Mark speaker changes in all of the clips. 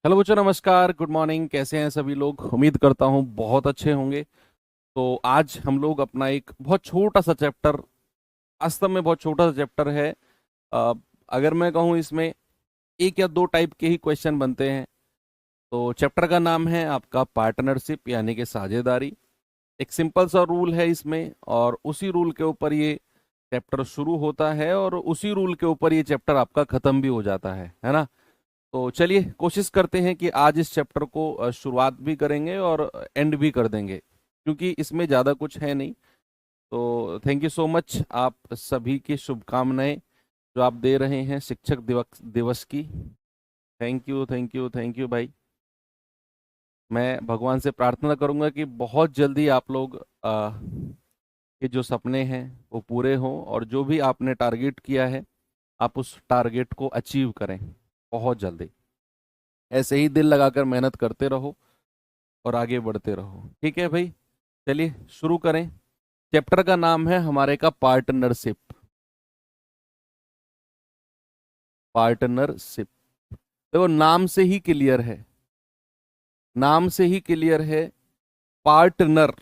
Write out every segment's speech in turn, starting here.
Speaker 1: Hello बच्चों, नमस्कार, good morning. कैसे हैं सभी लोग? उम्मीद करता हूँ बहुत अच्छे होंगे। तो आज हम लोग अपना एक बहुत छोटा सा चैप्टर, वास्तव में बहुत छोटा सा चैप्टर है। अ, अगर मैं कहूँ इसमें एक या दो टाइप के ही क्वेश्चन बनते हैं। तो चैप्टर का नाम है आपका पार्टनरशिप यानी कि साझेदारी। एक सिंपल सा रूल है इसमें, और उसी रूल के ऊपर ये चैप्टर शुरू होता है और उसी रूल के ऊपर ये चैप्टर आपका खत्म भी हो जाता है ना। तो चलिए कोशिश करते हैं कि आज इस चैप्टर को शुरुआत भी करेंगे और एंड भी कर देंगे, क्योंकि इसमें ज़्यादा कुछ है नहीं। तो थैंक यू सो मच, आप सभी की शुभकामनाएं जो आप दे रहे हैं शिक्षक दिवस दिवस की। Thank you, thank you, thank you भाई। मैं भगवान से प्रार्थना करूंगा कि बहुत जल्दी आप लोग के जो सपने हैं वो पूरे हों, और जो भी आपने टारगेट किया है आप उस टारगेट को अचीव करें बहुत जल्दी। ऐसे ही दिल लगाकर मेहनत करते रहो और आगे बढ़ते रहो, ठीक है भाई। चलिए शुरू करें। चैप्टर का नाम है हमारे का पार्टनरशिप। पार्टनरशिप, देखो नाम से ही क्लियर है, नाम से ही क्लियर है। पार्टनर,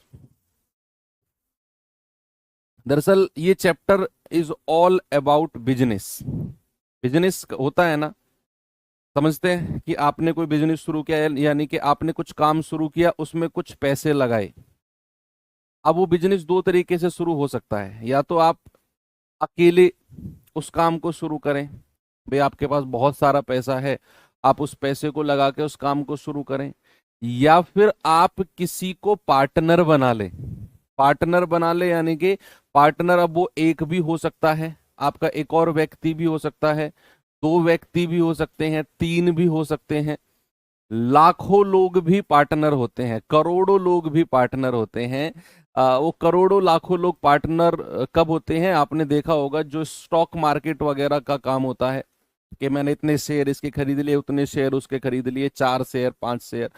Speaker 1: दरअसल ये chapter is all about business. Business होता है ना, समझते हैं कि आपने कोई बिजनेस शुरू किया यानी कि आपने कुछ काम शुरू किया, उसमें कुछ पैसे लगाए। अब वो बिजनेस दो तरीके से शुरू हो सकता है, या तो आप अकेले उस काम को शुरू करें, भाई आपके पास बहुत सारा पैसा है, आप उस पैसे को लगा के उस काम को शुरू करें, या फिर आप किसी को पार्टनर बना लें। पार्टनर बना ले यानी कि पार्टनर अब वो एक भी हो सकता है, आपका एक और व्यक्ति भी हो सकता है, दो व्यक्ति भी हो सकते हैं, तीन भी हो सकते हैं, लाखों लोग भी पार्टनर होते हैं, करोड़ों लोग भी पार्टनर होते हैं। वो करोड़ों लाखों लोग पार्टनर कब होते हैं? आपने देखा होगा जो स्टॉक मार्केट वगैरह का काम होता है कि मैंने इतने शेयर इसके खरीद लिए, उतने शेयर उसके खरीद लिए, 4 शेयर 5 शेयर।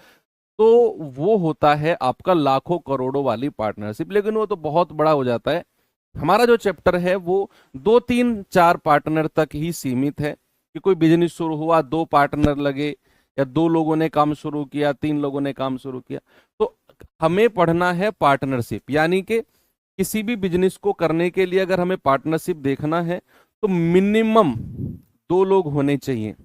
Speaker 1: तो वो होता है आपका लाखों करोड़ों वाली पार्टनरशिप, लेकिन वो तो बहुत बड़ा हो जाता है। हमारा जो चैप्टर है वो दो तीन चार पार्टनर तक ही सीमित है, कि कोई बिजनेस शुरू हुआ, दो पार्टनर लगे, या दो लोगों ने काम शुरू किया, तीन लोगों ने काम शुरू किया। तो हमें पढ़ना है पार्टनरशिप, यानी कि किसी भी बिजनेस को करने के लिए अगर हमें पार्टनरशिप देखना है तो मिनिमम दो लोग होने चाहिए।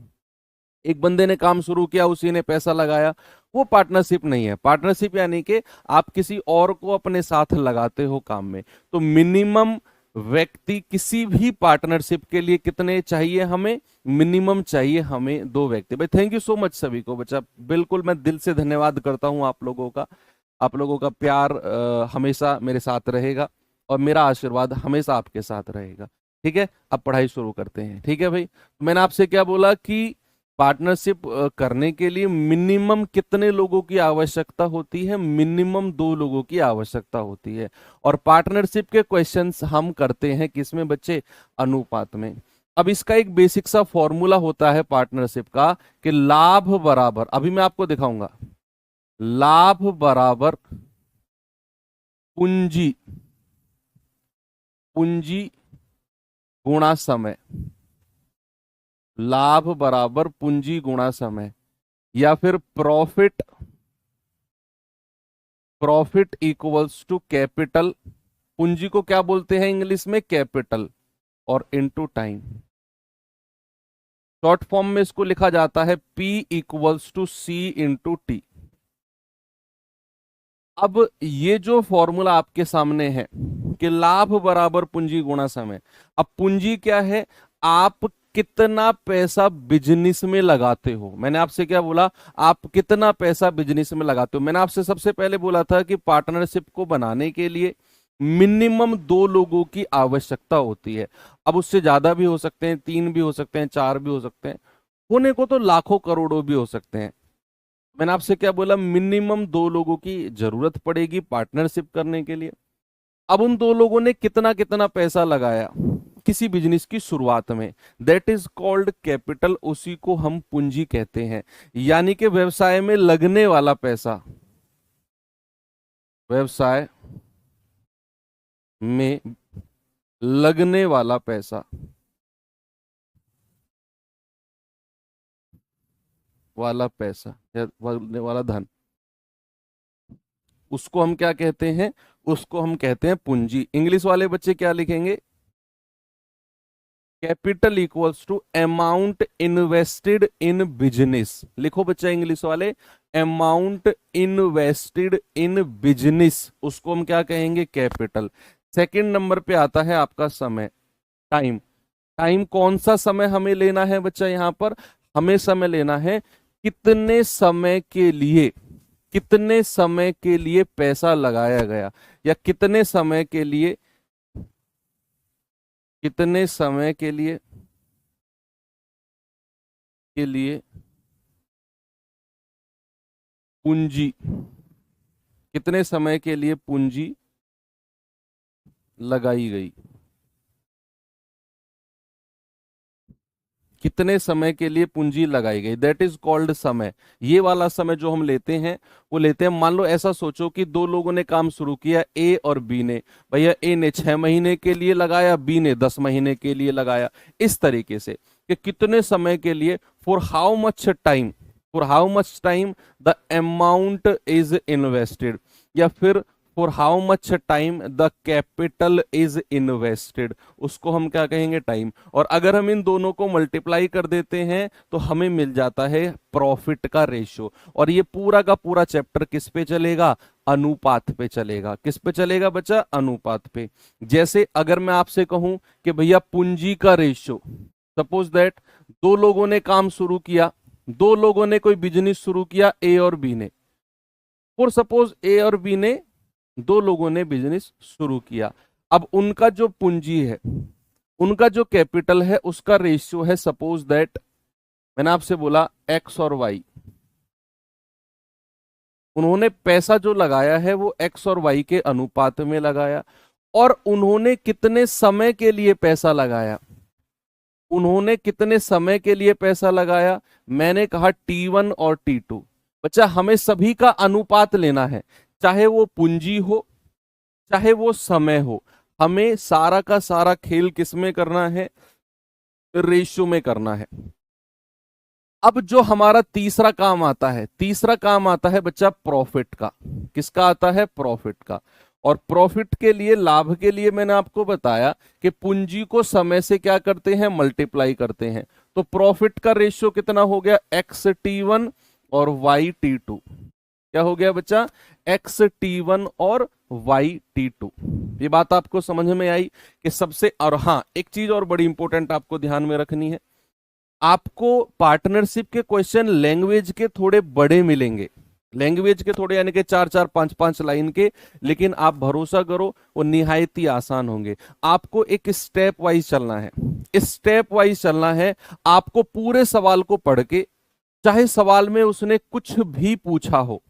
Speaker 1: एक बंदे ने काम शुरू किया, उसी ने पैसा लगाया, वो पार्टनरशिप नहीं है। पार्टनरशिप यानी कि आप किसी और को अपने साथ लगाते हो काम में। तो मिनिमम व्यक्ति किसी भी पार्टनरशिप के लिए कितने चाहिए हमें? मिनिमम चाहिए हमें दो व्यक्ति। भाई थैंक यू सो मच सभी को, बच्चा बिल्कुल मैं दिल से धन्यवाद करता हूं आप लोगों का। आप लोगों का प्यार हमेशा मेरे साथ रहेगा, और मेरा आशीर्वाद हमेशा आपके साथ रहेगा। ठीक है, अब पढ़ाई शुरू करते हैं। ठीक है भाई, मैंने आपसे क्या बोला कि पार्टनरशिप करने के लिए मिनिमम कितने लोगों की आवश्यकता होती है? मिनिमम दो लोगों की आवश्यकता होती है। और पार्टनरशिप के क्वेश्चंस हम करते हैं किसमें बच्चे? अनुपात में। अब इसका एक बेसिक सा फॉर्मूला होता है पार्टनरशिप का, कि लाभ बराबर, अभी मैं आपको दिखाऊंगा, लाभ बराबर पूंजी, पूंजी गुणा समय। लाभ बराबर पूंजी गुणा समय, या फिर profit, profit equals to capital. पूंजी को क्या बोलते हैं इंग्लिश में? कैपिटल। और इनटू टाइम। शॉर्ट फॉर्म में इसको लिखा जाता है P equals to C into T. अब ये जो फॉर्मूला आपके सामने है कि लाभ बराबर पूंजी गुणा समय। अब पूंजी क्या है? आप कितना पैसा बिजनेस में लगाते हो। मैंने आपसे क्या बोला? आप कितना पैसा बिजनेस में लगाते हो। मैंने आपसे सबसे पहले बोला था कि पार्टनरशिप को बनाने के लिए मिनिमम दो लोगों की आवश्यकता होती है। अब उससे ज्यादा भी हो सकते हैं, तीन भी हो सकते हैं, चार भी हो सकते हैं, होने को तो लाखों करोड़ों भी हो सकते हैं। मैंने आपसे क्या बोला? मिनिमम दो लोगों की जरूरत पड़ेगी पार्टनरशिप करने के लिए। अब उन दो लोगों ने कितना कितना पैसा लगाया किसी बिजनेस की शुरुआत में, दैट इज कॉल्ड कैपिटल, उसी को हम पूंजी कहते हैं। यानी कि व्यवसाय में लगने वाला पैसा, व्यवसाय में लगने वाला पैसा, वाला पैसा या बढ़ने वाला धन, उसको हम क्या कहते हैं? उसको हम कहते हैं पूंजी। इंग्लिश वाले बच्चे क्या लिखेंगे? Capital equals to amount invested in business. लिखो बच्चा इंग्लिश वाले, अमाउंट इन्वेस्टेड इन बिजनेस, उसको हम क्या कहेंगे? कैपिटल। सेकंड नंबर पे आता है आपका समय, टाइम। टाइम कौन सा समय हमें लेना है बच्चा? यहां पर हमें समय लेना है कितने समय के लिए, कितने समय के लिए पैसा लगाया गया, या कितने समय के लिए, कितने समय के लिए पूंजी, कितने समय के लिए पूंजी लगाई गई, कितने समय के लिए पूंजी लगाई गई, दैट इज कॉल्ड समय। ये वाला समय जो हम लेते हैं वो लेते हैं, मान लो ऐसा सोचो कि दो लोगों ने काम शुरू किया, ए और बी ने। भैया ए ने 6 महीने के लिए लगाया, बी ने 10 महीने के लिए लगाया। इस तरीके से कि कितने समय के लिए, for how much time, for how much time the amount is invested, या फिर for how much time the capital is invested, उसको हम क्या कहेंगे? टाइम। और अगर हम इन दोनों को मल्टीप्लाई कर देते हैं तो हमें मिल जाता है प्रॉफिट का रेशियो। और ये पूरा का पूरा चैप्टर किस पे चलेगा? अनुपात पे चलेगा। किस पे चलेगा बच्चा? अनुपात पे। जैसे अगर मैं आपसे कहूं कि भैया पूंजी का रेशियो, सपोज दैट दो लोगों ने काम शुरू किया, दो लोगों ने कोई बिजनेस शुरू किया, ए और बी ने। और सपोज ए और बी ने, दो लोगों ने बिजनेस शुरू किया। अब उनका जो पूंजी है, उनका जो कैपिटल है, उसका रेशियो है, सपोज दैट मैंने आपसे बोला एक्स और वाई। उन्होंने पैसा जो लगाया है वो एक्स और वाई के अनुपात में लगाया। और उन्होंने कितने समय के लिए पैसा लगाया? उन्होंने कितने समय के लिए पैसा लगाया? मैंने कहा T1 और T2। बच्चा हमें सभी का अनुपात लेना है, चाहे वो पूंजी हो चाहे वो समय हो। हमें सारा का सारा खेल किस में करना है? रेशियो में करना है। अब जो हमारा तीसरा काम आता है, तीसरा काम आता है बच्चा प्रॉफिट का। किसका आता है? प्रॉफिट का। और प्रॉफिट के लिए, लाभ के लिए मैंने आपको बताया कि पूंजी को समय से क्या करते हैं? मल्टीप्लाई करते हैं। तो प्रॉफिट का रेशियो कितना हो गया? XT1 और YT2। क्या हो गया बच्चा? XT1 और YT2। ये बात आपको समझ में आई कि सबसे, और हाँ एक चीज और बड़ी इंपॉर्टेंट आपको ध्यान में रखनी है, आपको पार्टनरशिप के क्वेश्चन लैंग्वेज के थोड़े बड़े मिलेंगे, लैंग्वेज के थोड़े यानी कि 4-4 5-5 लाइन के, लेकिन आप भरोसा करो वो निहायत ही आसान होंगे। आपको एक स्टेप वाइज चलना है, स्टेप वाइज चलना है। आपको पूरे सवाल को पढ़ के, चाहे सवाल में उसने कुछ भी पूछा हो,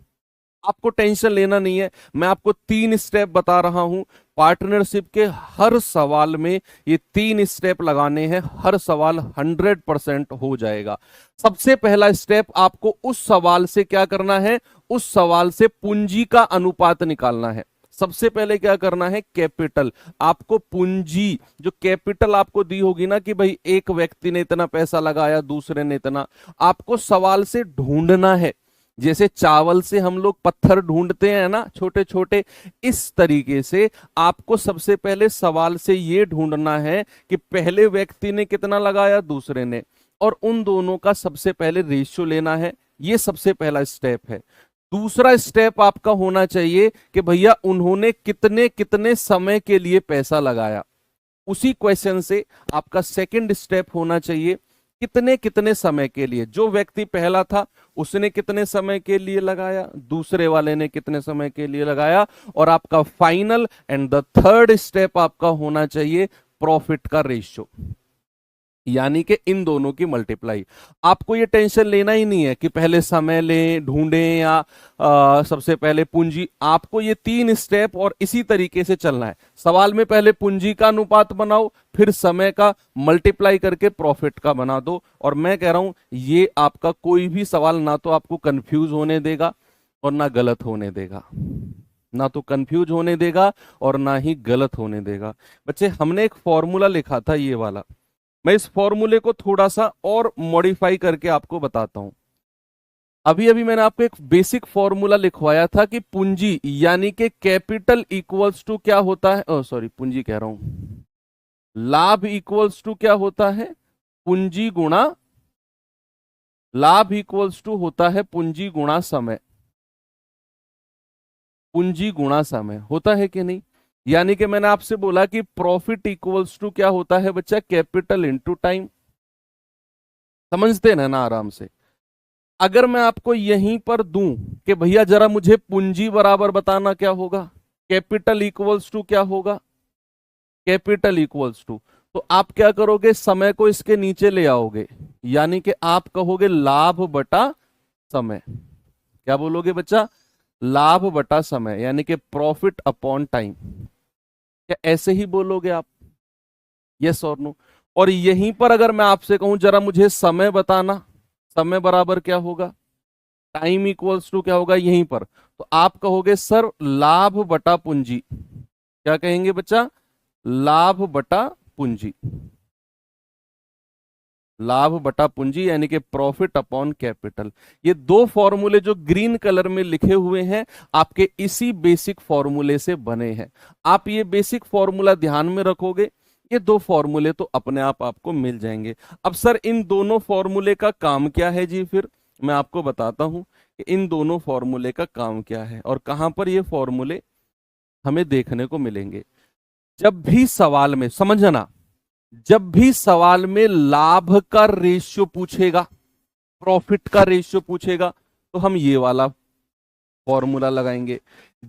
Speaker 1: आपको टेंशन लेना नहीं है। मैं आपको 3 स्टेप बता रहा हूं, पार्टनरशिप के हर सवाल में ये 3 स्टेप लगाने हैं, हर सवाल 100% हो जाएगा। सबसे पहला स्टेप, आपको उस सवाल से क्या करना है? उस सवाल से पूंजी का अनुपात निकालना है। सबसे पहले क्या करना है? कैपिटल। आपको पूंजी, जो कैपिटल आपको दी होगी ना कि भाई एक व्यक्ति ने इतना पैसा लगाया, दूसरे ने इतना, आपको सवाल से ढूंढना है। जैसे चावल से हम लोग पत्थर ढूंढते हैं ना, छोटे छोटे, इस तरीके से आपको सबसे पहले सवाल से ये ढूंढना है कि पहले व्यक्ति ने कितना लगाया, दूसरे ने, और उन दोनों का सबसे पहले रेशियो लेना है। ये सबसे पहला स्टेप है। दूसरा स्टेप आपका होना चाहिए कि भैया उन्होंने कितने कितने समय के लिए पैसा लगाया। उसी क्वेश्चन से आपका सेकंड स्टेप होना चाहिए, कितने कितने समय के लिए। जो व्यक्ति पहला था उसने कितने समय के लिए लगाया, दूसरे वाले ने कितने समय के लिए लगाया। और आपका final and the third step आपका होना चाहिए प्रॉफिट का रेशियो, यानी कि इन दोनों की मल्टीप्लाई। आपको ये टेंशन लेना ही नहीं है कि पहले समय लें, ढूंढें, या सबसे पहले पूंजी। आपको ये 3 स्टेप और इसी तरीके से चलना है। सवाल में पहले पूंजी का अनुपात बनाओ, फिर समय का मल्टीप्लाई करके प्रॉफिट का बना दो। और मैं कह रहा हूं ये आपका कोई भी सवाल ना तो आपको कंफ्यूज होने देगा और ना गलत होने देगा, ना तो कंफ्यूज होने देगा और ना ही गलत होने देगा। बच्चे हमने एक फॉर्मूला लिखा था ये वाला, मैं इस फॉर्मूले को थोड़ा सा और मॉडिफाई करके आपको बताता हूं। अभी अभी मैंने आपको एक बेसिक फॉर्मूला लिखवाया था कि पूंजी यानी कि कैपिटल इक्वल्स टू क्या होता है, सॉरी पूंजी कह रहा हूं, लाभ इक्वल्स टू क्या होता है, पूंजी गुणा, लाभ इक्वल्स टू होता है पूंजी गुणा समय, पूंजी गुणा समय होता है कि नहीं। यानी कि मैंने आपसे बोला कि प्रॉफिट इक्वल्स टू क्या होता है बच्चा, कैपिटल इनटू टाइम। समझते हैं ना आराम से। अगर मैं आपको यहीं पर दूं कि भैया जरा मुझे पूंजी बराबर बताना, क्या होगा, कैपिटल इक्वल्स टू क्या होगा, कैपिटल इक्वल्स टू, तो आप क्या करोगे, समय को इसके नीचे ले आओगे, यानी कि आप कहोगे लाभ बटा समय। क्या बोलोगे बच्चा, लाभ बटा समय, यानी कि प्रॉफिट अपॉन टाइम। क्या ऐसे ही बोलोगे आप, यस और नो। और यहीं पर अगर मैं आपसे कहूं जरा मुझे समय बताना, समय बराबर क्या होगा, टाइम इक्वल्स टू क्या होगा, यहीं पर, तो आप कहोगे सर लाभ बटा पूंजी। क्या कहेंगे बच्चा, लाभ बटा पूंजी, लाभ बटा पूंजी यानी कि प्रॉफिट अपॉन कैपिटल। ये दो फॉर्मूले जो ग्रीन कलर में लिखे हुए हैं आपके इसी बेसिक फॉर्मूले से बने हैं। आप ये बेसिक फॉर्मूला ध्यान में रखोगे, ये दो फॉर्मूले तो अपने आप आपको मिल जाएंगे। अब सर इन दोनों फॉर्मूले का काम क्या है जी, फिर मैं आपको बताता हूं कि इन दोनों फॉर्मूले का काम क्या है और कहां पर ये फॉर्मूले हमें देखने को मिलेंगे। जब भी सवाल में, समझना, जब भी सवाल में लाभ का रेशियो पूछेगा, प्रॉफिट का रेशियो पूछेगा, तो हम ये वाला फॉर्मूला लगाएंगे।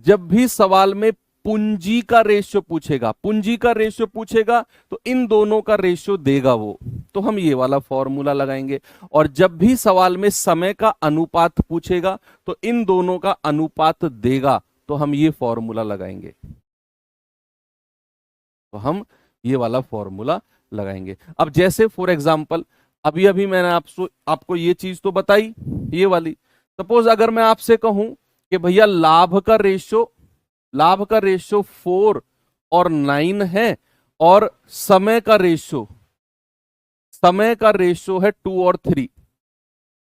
Speaker 1: जब भी सवाल में पूंजी का रेशियो पूछेगा, पूंजी का रेशियो पूछेगा, तो इन दोनों का रेशियो देगा वो, तो हम ये वाला फॉर्मूला लगाएंगे। और जब भी सवाल में समय का अनुपात पूछेगा, तो इन दोनों का अनुपात देगा, तो हम ये फॉर्मूला लगाएंगे, तो हम ये वाला फॉर्मूला लगाएंगे। अब जैसे फॉर एग्जांपल अभी अभी मैंने आपको ये चीज तो बताई, ये वाली। सपोज अगर मैं आपसे कहूं कि भैया लाभ का रेशियो 4 और 9 है और समय का रेशियो है 2 और 3,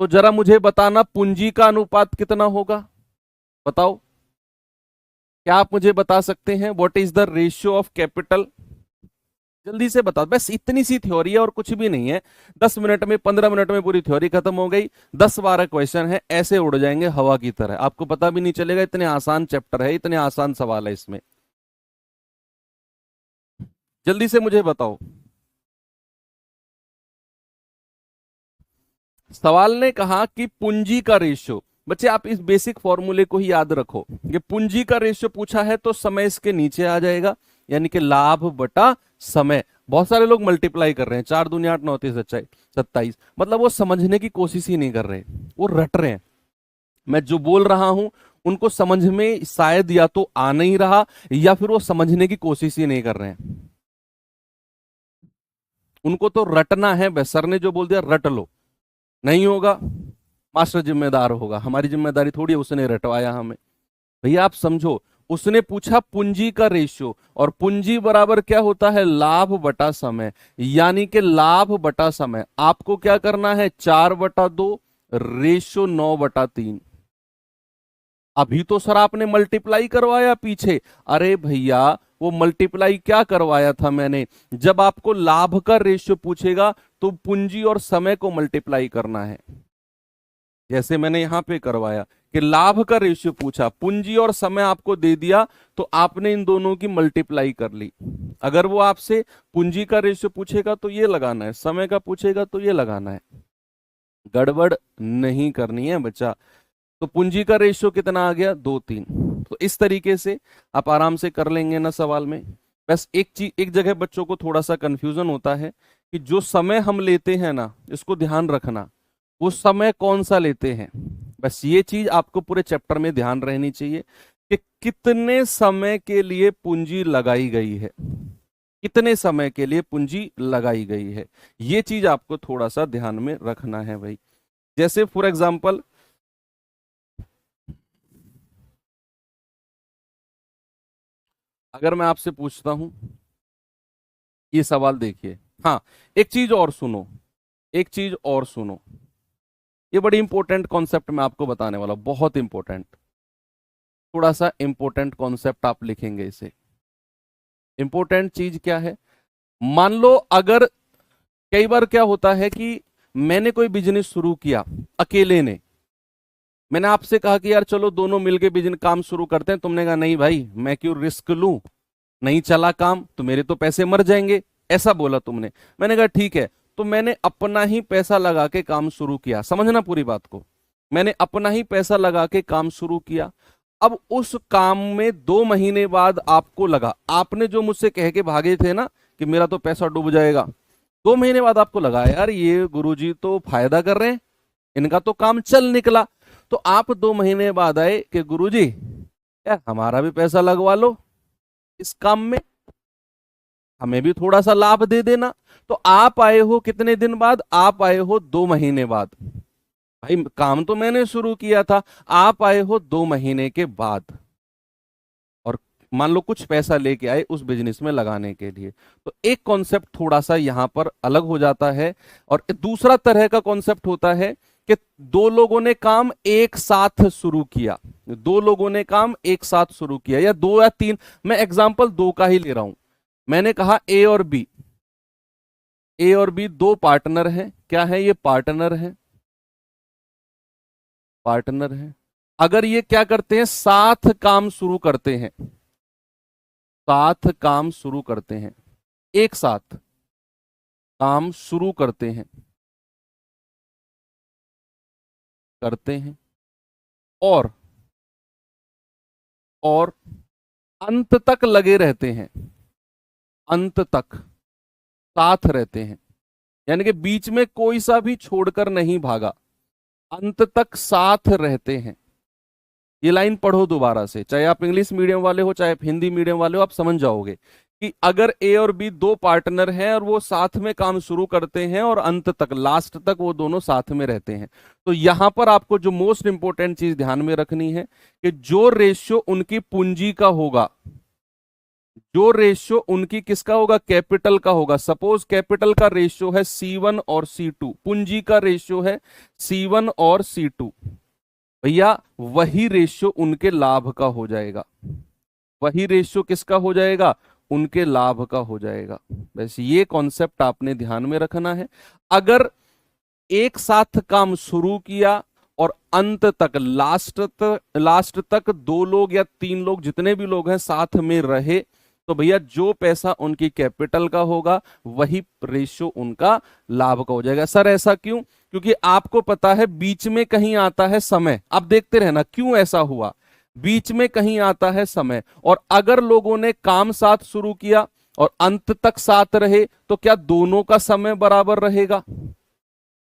Speaker 1: तो जरा मुझे बताना पूंजी का अनुपात कितना होगा, बताओ। क्या आप मुझे बता सकते हैं what is the ratio of capital, जल्दी से बता, बस इतनी सी थ्योरी है और कुछ भी नहीं है। 10 मिनट में 15 मिनट में पूरी थ्योरी खत्म हो गई। 10-12 क्वेश्चन है, ऐसे उड़ जाएंगे हवा की तरह, आपको पता भी नहीं चलेगा, इतने आसान चैप्टर है, इतने आसान सवाल है इसमें। जल्दी से मुझे बताओ। सवाल ने कहा कि पूंजी का रेशियो, बच्चे आप इस बेसिक फॉर्मूले को ही याद रखो, ये पूंजी का रेशियो पूछा है तो समय इसके नीचे आ जाएगा, यानी कि लाभ बटा समय। बहुत सारे लोग मल्टीप्लाई कर रहे हैं, 4 दूनी 8 9 30 27, मतलब वो समझने की कोशिश ही नहीं कर रहे, वो रट रहे हैं। मैं जो बोल रहा हूं उनको समझ में शायद या तो आ नहीं रहा, या फिर वो समझने की कोशिश ही नहीं कर रहे हैं। उनको तो रटना है, बस सर ने जो बोल दिया रट लो, नहीं होगा मास्टर जिम्मेदार होगा, हमारी जिम्मेदारी थोड़ी है, उसने रटवाया हमें। भैया आप समझो, उसने पूछा पूंजी का रेशियो, और पूंजी बराबर क्या होता है, लाभ बटा समय, यानी कि लाभ बटा समय आपको क्या करना है, 4/2 रेशियो 9/3। अभी तो सर आपने मल्टीप्लाई करवाया पीछे, अरे भैया वो मल्टीप्लाई क्या करवाया था मैंने, जब आपको लाभ का रेशियो पूछेगा तो पूंजी और समय को मल्टीप्लाई करना है, जैसे मैंने यहां पे करवाया कि लाभ का रेशियो पूछा, पूंजी और समय आपको दे दिया, तो आपने इन दोनों की मल्टीप्लाई कर ली। अगर वो आपसे पूंजी का रेशियो पूछेगा तो ये लगाना है, समय का पूछेगा तो ये लगाना है, गड़बड़ नहीं करनी है बच्चा। तो पूंजी का रेशियो कितना आ गया, 2-3। तो इस तरीके से आप आराम से कर लेंगे ना सवाल में। बस एक चीज, एक जगह बच्चों को थोड़ा सा कंफ्यूजन होता है कि जो समय हम लेते हैं ना, इसको ध्यान रखना, वो समय कौन सा लेते हैं। बस ये चीज आपको पूरे चैप्टर में ध्यान रहनी चाहिए कि कितने समय के लिए पूंजी लगाई गई है, कितने समय के लिए पूंजी लगाई गई है, ये चीज आपको थोड़ा सा ध्यान में रखना है भाई। जैसे फॉर एग्जाम्पल अगर मैं आपसे पूछता हूं, ये सवाल देखिए, हाँ एक चीज और सुनो, एक चीज और सुनो, ये बड़ी इंपॉर्टेंट कॉन्सेप्ट मैं आपको बताने वाला हूं, बहुत इंपॉर्टेंट, थोड़ा सा इंपॉर्टेंट कॉन्सेप्ट आप लिखेंगे इसे। इंपॉर्टेंट चीज क्या है, मान लो अगर कई बार क्या होता है कि मैंने कोई बिजनेस शुरू किया अकेले ने, मैंने आपसे कहा कि यार चलो दोनों मिलके बिजनेस काम शुरू करते हैं, तुमने कहा नहीं भाई मैं क्यों रिस्क लूं, नहीं चला काम तो मेरे तो पैसे मर जाएंगे, ऐसा बोला तुमने। मैंने कहा ठीक है, तो मैंने अपना ही पैसा लगा के काम शुरू किया, समझना पूरी बात को, मैंने अपना ही पैसा लगा के काम शुरू किया। अब उस काम में 2 महीने बाद आपको लगा, आपने जो मुझसे कह के भागे थे ना कि मेरा तो पैसा डूब जाएगा, 2 महीने बाद आपको लगा यार ये गुरुजी तो फायदा कर रहे हैं, इनका तो काम चल निकला। तो आप 2 महीने बाद आए कि गुरुजी यार हमारा भी पैसा लगवा लो इस काम में, हमें भी थोड़ा सा लाभ दे देना। तो आप आए हो कितने दिन बाद, आप आए हो 2 महीने बाद। भाई काम तो मैंने शुरू किया था, आप आए हो 2 महीने के बाद, और मान लो कुछ पैसा लेके आए उस बिजनेस में लगाने के लिए। तो एक कॉन्सेप्ट थोड़ा सा यहां पर अलग हो जाता है। और दूसरा तरह का कॉन्सेप्ट होता है कि दो लोगों ने काम एक साथ शुरू किया, दो लोगों ने काम एक साथ शुरू किया, या 2 या 3, मैं एग्जांपल 2 का ही ले रहा हूं। मैंने कहा ए और बी, ए और बी 2 पार्टनर हैं, क्या है ये, पार्टनर है, पार्टनर है। अगर ये क्या करते हैं, साथ काम शुरू करते हैं, साथ काम शुरू करते हैं, एक साथ काम शुरू करते हैं, करते हैं, और अंत तक लगे रहते हैं, अंत तक साथ रहते हैं, यानी कि बीच में कोई सा भी छोड़कर नहीं भागा, अंत तक साथ रहते हैं। ये लाइन पढ़ो दोबारा से, चाहे आप इंग्लिश मीडियम वाले हो चाहे आप हिंदी मीडियम वाले हो, आप समझ जाओगे कि अगर ए और बी 2 पार्टनर हैं और वो साथ में काम शुरू करते हैं और अंत तक, लास्ट तक वो दोनों साथ में रहते हैं, तो यहां पर आपको जो मोस्ट इंपॉर्टेंट चीज ध्यान में रखनी है कि जो रेशियो उनकी पूंजी का होगा, जो रेशियो उनकी किसका होगा, कैपिटल का होगा। सपोज कैपिटल का रेशियो है C1 और C2, पूंजी का रेशियो है C1 और C2, भैया वही रेशियो उनके लाभ का हो जाएगा, वही रेशियो किसका हो जाएगा, उनके लाभ का हो जाएगा। बस ये कॉन्सेप्ट आपने ध्यान में रखना है। अगर एक साथ काम शुरू किया और अंत तक, लास्ट तक 2 लोग या 3 लोग, जितने भी लोग हैं साथ में रहे, तो भैया जो पैसा उनकी कैपिटल का होगा वही रेशियो उनका लाभ का हो जाएगा। सर ऐसा क्यों, क्योंकि आपको पता है बीच में कहीं आता है समय, आप देखते रहना क्यों ऐसा हुआ, बीच में कहीं आता है समय। और अगर लोगों ने काम साथ शुरू किया और अंत तक साथ रहे, तो क्या दोनों का समय बराबर रहेगा,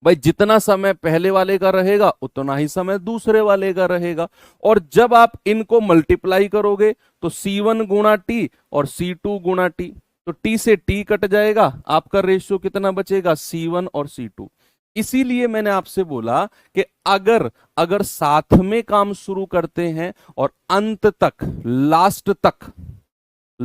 Speaker 1: भाई जितना समय पहले वाले का रहेगा उतना ही समय दूसरे वाले का रहेगा। और जब आप इनको मल्टीप्लाई करोगे तो C1 गुणा टी और C2 गुणा टी, तो टी से टी कट जाएगा, आपका रेशियो कितना बचेगा, C1 और C2। इसीलिए मैंने आपसे बोला कि अगर साथ में काम शुरू करते हैं और अंत तक,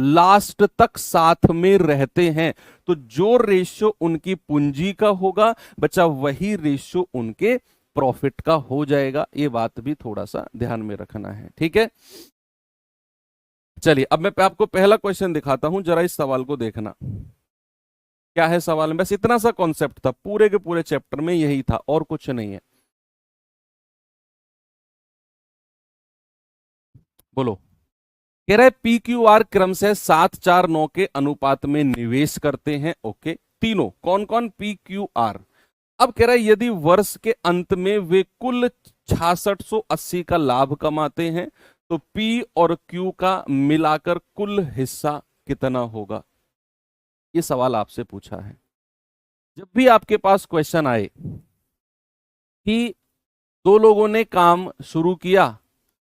Speaker 1: लास्ट तक साथ में रहते हैं, तो जो रेशियो उनकी पूंजी का होगा बच्चा वही रेशियो उनके प्रॉफिट का हो जाएगा। ये बात भी थोड़ा सा ध्यान में रखना है, ठीक है। चलिए अब मैं आपको पहला क्वेश्चन दिखाता हूं, जरा इस सवाल को देखना क्या है सवाल में। बस इतना सा कॉन्सेप्ट था, पूरे के पूरे चैप्टर में यही था और कुछ नहीं है। बोलो, कह रहा है PQR क्रम से 749 के अनुपात में निवेश करते हैं। ओके, तीनों कौन कौन, PQR। अब कह रहा है यदि वर्ष के अंत में वे कुल 6680 का लाभ कमाते हैं तो P और Q का मिलाकर कुल हिस्सा कितना होगा। ये सवाल आपसे पूछा है। जब भी आपके पास क्वेश्चन आए कि 2 लोगों ने काम शुरू किया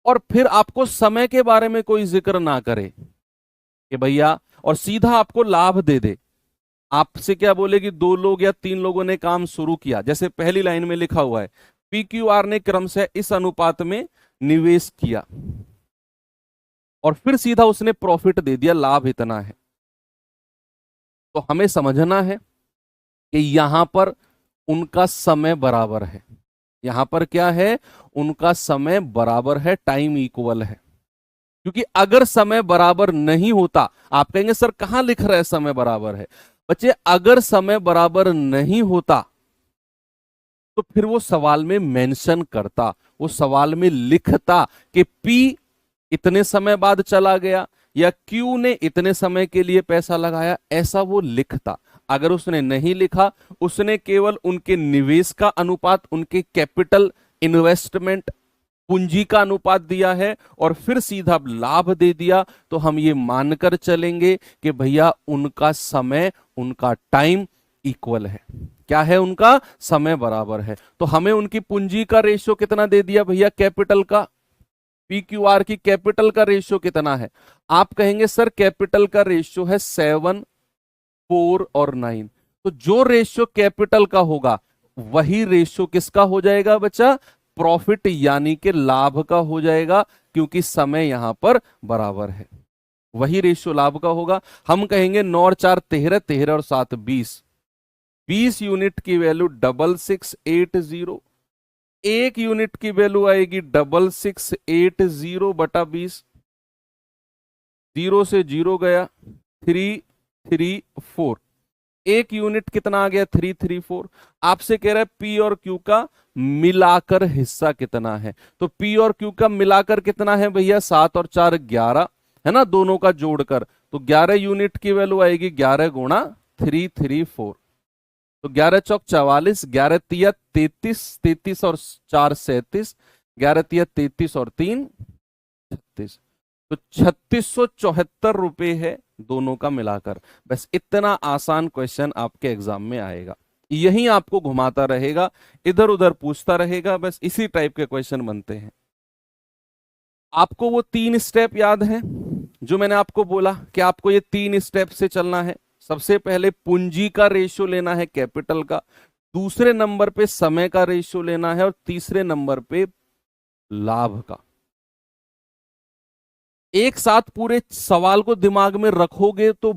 Speaker 1: और फिर आपको समय के बारे में कोई जिक्र ना करे कि भैया, और सीधा आपको लाभ दे दे, आपसे क्या बोले कि 2 लोग या 3 लोगों ने काम शुरू किया, जैसे पहली लाइन में लिखा हुआ है PQR ने क्रम से इस अनुपात में निवेश किया, और फिर सीधा उसने प्रॉफिट दे दिया, लाभ इतना है, तो हमें समझना है कि यहां पर उनका समय बराबर है। यहां पर क्या है, उनका समय बराबर है, टाइम इक्वल है। क्योंकि अगर समय बराबर नहीं होता, आप कहेंगे सर कहां लिख रहे हैं समय बराबर है। बच्चे अगर समय बराबर नहीं होता तो फिर वो सवाल में मेंशन करता, वो सवाल में लिखता कि P इतने समय बाद चला गया या Q ने इतने समय के लिए पैसा लगाया, ऐसा वो लिखता। अगर उसने नहीं लिखा, उसने केवल उनके निवेश का अनुपात, उनके कैपिटल इन्वेस्टमेंट पूंजी का अनुपात दिया है और फिर सीधा लाभ दे दिया, तो हम ये मानकर चलेंगे कि भैया उनका समय, उनका टाइम इक्वल है। क्या है, उनका समय बराबर है। तो हमें उनकी पूंजी का रेशियो कितना दे दिया भैया, कैपिटल का, PQR की कैपिटल का रेशियो कितना है। आप कहेंगे सर कैपिटल का रेशियो है 7, 4 और 9। तो जो रेशियो कैपिटल का होगा वही रेशियो किसका हो जाएगा बच्चा, प्रॉफिट यानी कि लाभ का हो जाएगा, क्योंकि समय यहां पर बराबर है। वही रेशियो लाभ का होगा। हम कहेंगे 9 और 4 13, 13 और 7 20, 20 यूनिट की वैल्यू 6680, 1 यूनिट की वैल्यू आएगी 6680 बटा 20, 0 से 0 गया 334, 1 यूनिट कितना आ गया 334। आपसे कह रहा है P और Q का मिलाकर हिस्सा कितना है। तो P और Q का मिलाकर कितना है भैया, 7 और 4 11 है ना, दोनों का जोड़कर। तो 11 यूनिट की वैल्यू आएगी 11 गुणा 334। तो 11 चौक 44, 11 तिया 33, 33 और 4 37, 11 तिया 33 और 3 36। तो 3674 रुपए है दोनों का मिलाकर। बस इतना आसान क्वेश्चन आपके एग्जाम में आएगा। यही आपको घुमाता रहेगा, इधर उधर पूछता रहेगा, बस इसी टाइप के क्वेश्चन बनते हैं। आपको वो 3 स्टेप याद है जो मैंने आपको बोला कि आपको ये 3 स्टेप से चलना है। सबसे पहले पूंजी का रेशियो लेना है कैपिटल का, दूसरे नंबर पे समय का रेशियो लेना है और तीसरे नंबर पे लाभ का। एक साथ पूरे सवाल को दिमाग में रखोगे तो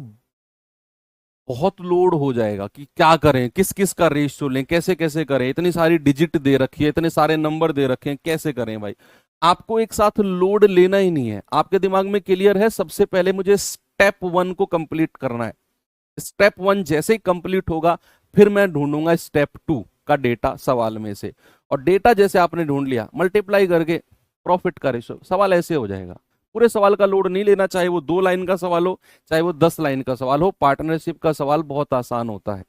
Speaker 1: बहुत लोड हो जाएगा कि क्या करें, किस किस का रेशियो लें, कैसे कैसे करें, इतनी सारी डिजिट दे रखी है, इतने सारे नंबर दे रखे हैं, कैसे करें भाई। आपको एक साथ लोड लेना ही नहीं है। आपके दिमाग में क्लियर है, सबसे पहले मुझे स्टेप 1 को कंप्लीट करना है। स्टेप 1 जैसे ही कंप्लीट होगा फिर मैं ढूंढूंगा स्टेप 2 का डेटा सवाल में से, और डेटा जैसे आपने ढूंढ लिया मल्टीप्लाई करके प्रॉफिट का रेशियो, सवाल ऐसे हो जाएगा। पूरे सवाल का लोड नहीं लेना, चाहे वो 2 लाइन का सवाल हो चाहे वो 10 लाइन का सवाल हो। पार्टनरशिप का सवाल बहुत आसान होता है।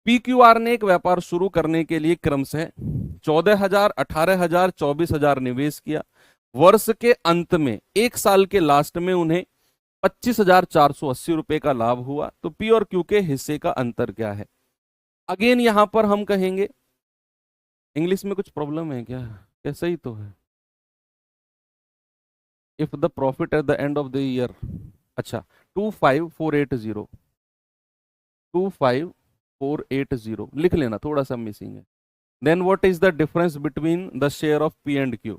Speaker 1: PQR ने एक व्यापार शुरू करने के लिए क्रम से 14,000, 18,000, 24,000 निवेश किया। वर्ष के अंत में, एक साल के लास्ट में उन्हें 25,480 रुपए का लाभ हुआ। तो P और Q के हिस्से का अंतर क्या है। अगेन यहां पर हम कहेंगे, इंग्लिश में कुछ प्रॉब्लम है क्या, कैसा ही तो है। If the profit at the end of the year, अच्छा 25480, 25480 लिख लेना, थोड़ा सा मिसिंग है। Then what is the difference between the share of P and Q।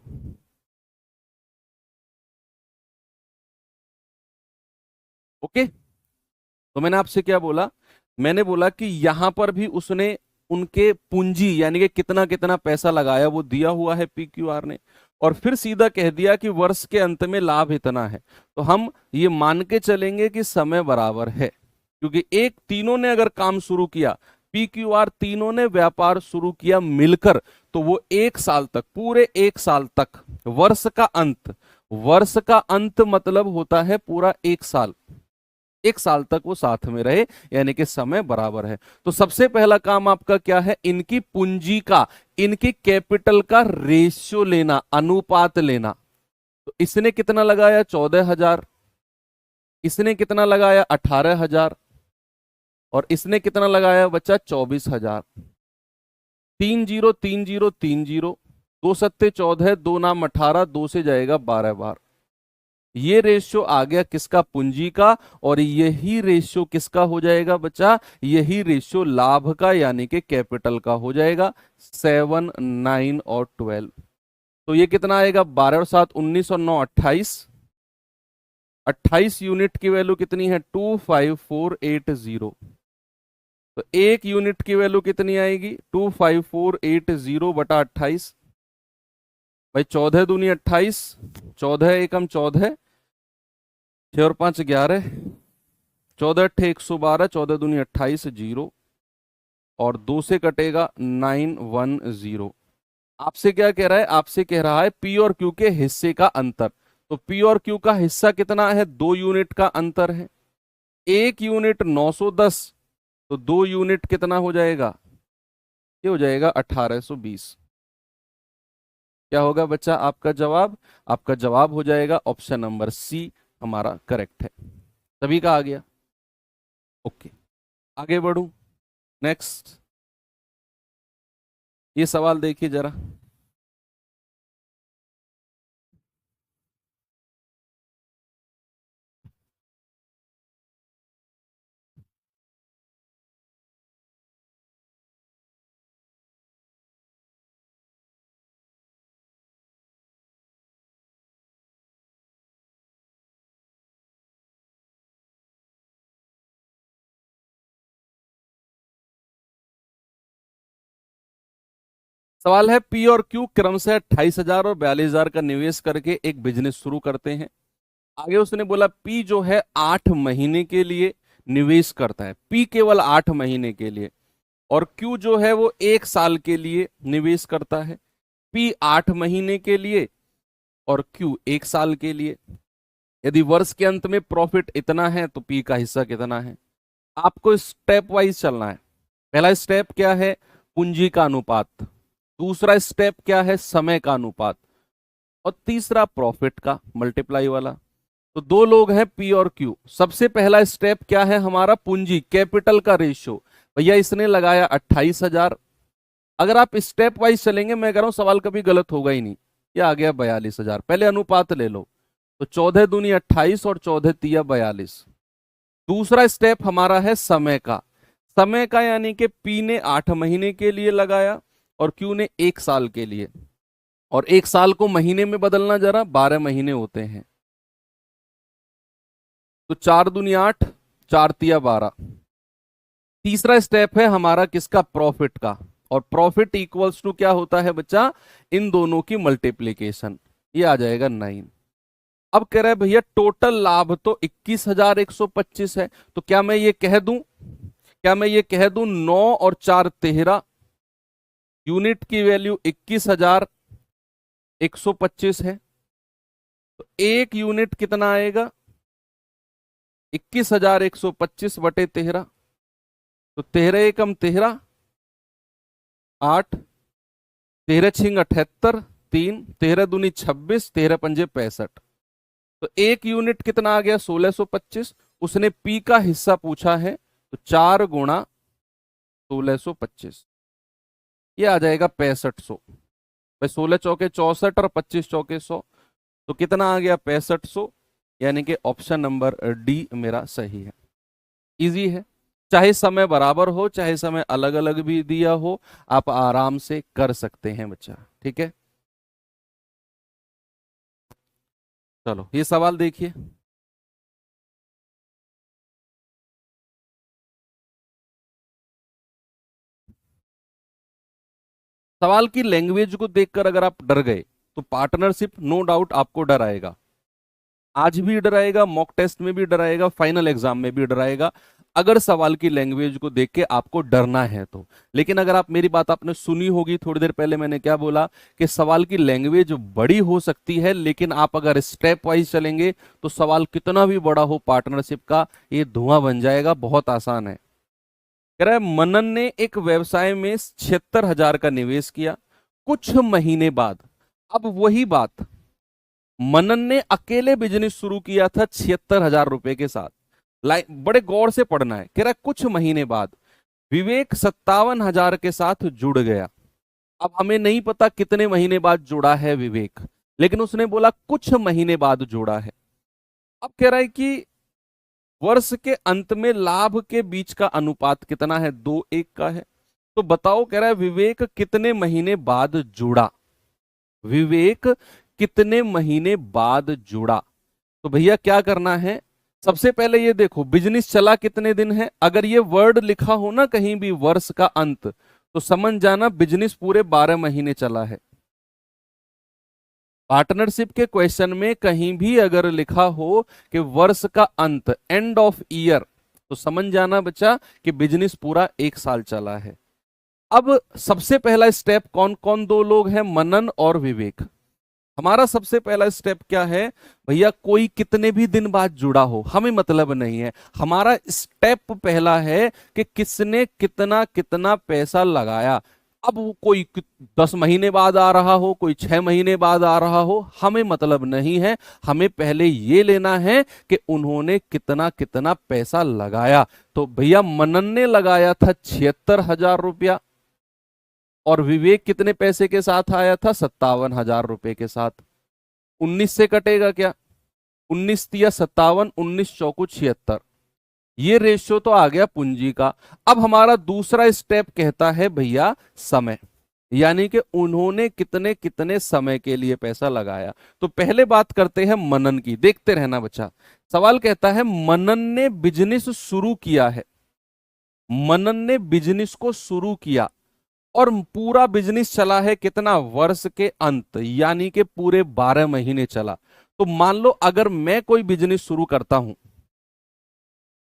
Speaker 1: Okay, तो मैंने आपसे क्या बोला, मैंने बोला कि यहां पर भी उसने उनके पूंजी यानी कि कितना कितना पैसा लगाया वो दिया हुआ है PQR ने, और फिर सीधा कह दिया कि वर्ष के अंत में लाभ इतना है। तो हम ये मान के चलेंगे कि समय बराबर है, क्योंकि एक तीनों ने अगर काम शुरू किया, PQR तीनों ने व्यापार शुरू किया मिलकर, तो वो एक साल तक, पूरे एक साल तक, वर्ष का अंत, वर्ष का अंत मतलब होता है पूरा एक साल, एक साल तक वो साथ में रहे, यानी कि समय बराबर है। तो सबसे पहला काम आपका क्या है, इनकी पूंजी का, इनकी कैपिटल का रेशियो लेना, अनुपात लेना। तो इसने कितना लगाया 14,000, इसने कितना लगाया 18,000, और इसने कितना लगाया बच्चा 24,000। 30 30 30, 2 सत्ते 14, 2 नाम 18, 2 से जाएगा 12 बार। ये रेशियो आ गया किसका, पूंजी का, और यही रेशियो किसका हो जाएगा बच्चा, यही रेशियो लाभ का यानी कि कैपिटल का हो जाएगा। 7, 9 और 12, तो ये कितना आएगा, 12 और 7 19 और 9 28, 28 यूनिट की वैल्यू कितनी है 25480। तो एक यूनिट की वैल्यू कितनी आएगी, 25480 बटा 28। भाई 14 दूनी 28, 14 एकम 14, 6 और 5 11, 14 अट्ठे 112, 14 दूनी 28, 0 और 2 से कटेगा 910। आपसे क्या कह रहा है, आपसे कह रहा है पी और क्यू के हिस्से का अंतर। तो पी और क्यू का हिस्सा कितना है, 2 यूनिट का अंतर है। एक यूनिट 910, तो 2 यूनिट कितना हो जाएगा, ये हो जाएगा 1820। क्या होगा बच्चा आपका जवाब, आपका जवाब हो जाएगा ऑप्शन नंबर सी हमारा करेक्ट है। सभी का आ गया, ओके आगे बढ़ू। नेक्स्ट ये सवाल देखिए जरा। सवाल है पी और क्यू क्रमशः 28,000 और 42,000 का निवेश करके एक बिजनेस शुरू करते हैं। आगे उसने बोला पी जो है 8 महीने के लिए निवेश करता है, पी केवल 8 महीने के लिए, और क्यू जो है वो 1 साल के लिए निवेश करता है। पी 8 महीने के लिए और क्यू 1 साल के लिए। यदि वर्ष के अंत में प्रॉफिट इतना है तो पी का हिस्सा कितना है। आपको स्टेप वाइज चलना है। पहला स्टेप क्या है, पूंजी का अनुपात। दूसरा स्टेप क्या है, समय का अनुपात। और तीसरा प्रॉफिट का मल्टीप्लाई वाला। तो 2 लोग हैं पी और क्यू। सबसे पहला स्टेप क्या है हमारा, पूंजी कैपिटल का रेशियो। भैया इसने लगाया 28,000। अगर आप स्टेप वाइज चलेंगे, मैं कह रहा हूं सवाल कभी गलत होगा ही नहीं। ये आ गया 42,000। पहले अनुपात ले लो, तो 14 दूनी 28 और 14 तिया 42। दूसरा स्टेप हमारा है समय का। समय का यानी कि पी ने 8 महीने के लिए लगाया और क्यू ने 1 साल के लिए। और 1 साल को महीने में बदलना जरा, 12 महीने होते हैं। तो 4 दूनी 8, 4 तिया 12। तीसरा स्टेप है हमारा किसका, प्रॉफिट का। और प्रॉफिट इक्वल्स टू क्या होता है बच्चा, इन दोनों की मल्टीप्लीकेशन। ये आ जाएगा 9। अब कह रहे हैं भैया टोटल लाभ तो 21,125 है। तो क्या मैं ये कह दूं, क्या मैं ये कह दूं 9 और 4 13, यूनिट की वैल्यू 21,125 है। तो एक यूनिट कितना आएगा, 21,125 बटे 13। तो 13 एकम 13, 8, 13 छिंग 78, 3, 13 दूनी 26, 13 पंजे 65। तो एक यूनिट कितना आ गया, 1625। उसने पी का हिस्सा पूछा है, तो 4 गुणा 1625, ये आ जाएगा 6500। भाई 16 चौके 64 और 25 चौके 100, तो कितना आ गया 6500। यानी कि ऑप्शन नंबर डी मेरा सही है। इजी है, चाहे समय बराबर हो चाहे समय अलग अलग भी दिया हो, आप आराम से कर सकते हैं बच्चा, ठीक है। चलो ये सवाल देखिए। सवाल की लैंग्वेज को देखकर अगर आप डर गए तो पार्टनरशिप नो डाउट आपको डराएगा। आज भी डराएगा, मॉक टेस्ट में भी डराएगा, फाइनल एग्जाम में भी डराएगा, अगर सवाल की लैंग्वेज को देख के आपको डरना है तो। लेकिन अगर आप मेरी बात आपने सुनी होगी थोड़ी देर पहले, मैंने क्या बोला कि सवाल की लैंग्वेज बड़ी हो सकती है, लेकिन आप अगर स्टेप वाइज चलेंगे तो सवाल कितना भी बड़ा हो पार्टनरशिप का, ये धुआं बन जाएगा। बहुत आसान है। कह रहा है मनन ने एक व्यवसाय में 76,000 का निवेश किया। कुछ महीने बाद, अब वही बात, मनन ने अकेले बिजनेस शुरू किया था 76,000 रुपए के साथ। लाइन बड़े गौर से पढ़ना है। कह रहा है कुछ महीने बाद विवेक 57,000 के साथ जुड़ गया। अब हमें नहीं पता कितने महीने बाद जुड़ा है विवेक, लेकिन उसने बोला कुछ महीने बाद जुड़ा है। अब कह रहा है कि वर्ष के अंत में लाभ के बीच का अनुपात कितना है, 2:1 का है। तो बताओ, कह रहा है विवेक कितने महीने बाद जुड़ा, विवेक कितने महीने बाद जुड़ा। तो भैया क्या करना है, सबसे पहले ये देखो बिजनेस चला कितने दिन है। अगर ये वर्ड लिखा हो ना कहीं भी वर्ष का अंत, तो समझ जाना बिजनेस पूरे 12 महीने चला है। पार्टनरशिप के क्वेश्चन में कहीं भी अगर लिखा हो कि वर्ष का अंत, एंड ऑफ ईयर, तो समझ जाना बच्चा कि बिजनेस पूरा 1 साल चला है। अब सबसे पहला स्टेप कौन कौन दो लोग हैं, मनन और विवेक। हमारा सबसे पहला स्टेप क्या है भैया, कोई कितने भी दिन बाद जुड़ा हो हमें मतलब नहीं है। हमारा स्टेप पहला है कि किसने कितना कितना पैसा लगाया। अब वो कोई 10 महीने बाद आ रहा हो, कोई 6 महीने बाद आ रहा हो, हमें मतलब नहीं है। हमें पहले ये लेना है कि उन्होंने कितना कितना पैसा लगाया। तो भैया मनन ने लगाया था 76,000 रुपया, और विवेक कितने पैसे के साथ आया था, 57,000 रुपए के साथ। 19 से कटेगा क्या, 19 तिया 57, 19 चौकू 76, ये रेशियो तो आ गया पूंजी का। अब हमारा दूसरा स्टेप कहता है भैया समय, यानी कि उन्होंने कितने कितने समय के लिए पैसा लगाया। तो पहले बात करते हैं मनन की, देखते रहना बच्चा। सवाल कहता है मनन ने बिजनेस शुरू किया है, मनन ने बिजनेस को शुरू किया और पूरा बिजनेस चला है कितना, वर्ष के अंत, यानी कि पूरे 12 महीने चला। तो मान लो अगर मैं कोई बिजनेस शुरू करता हूं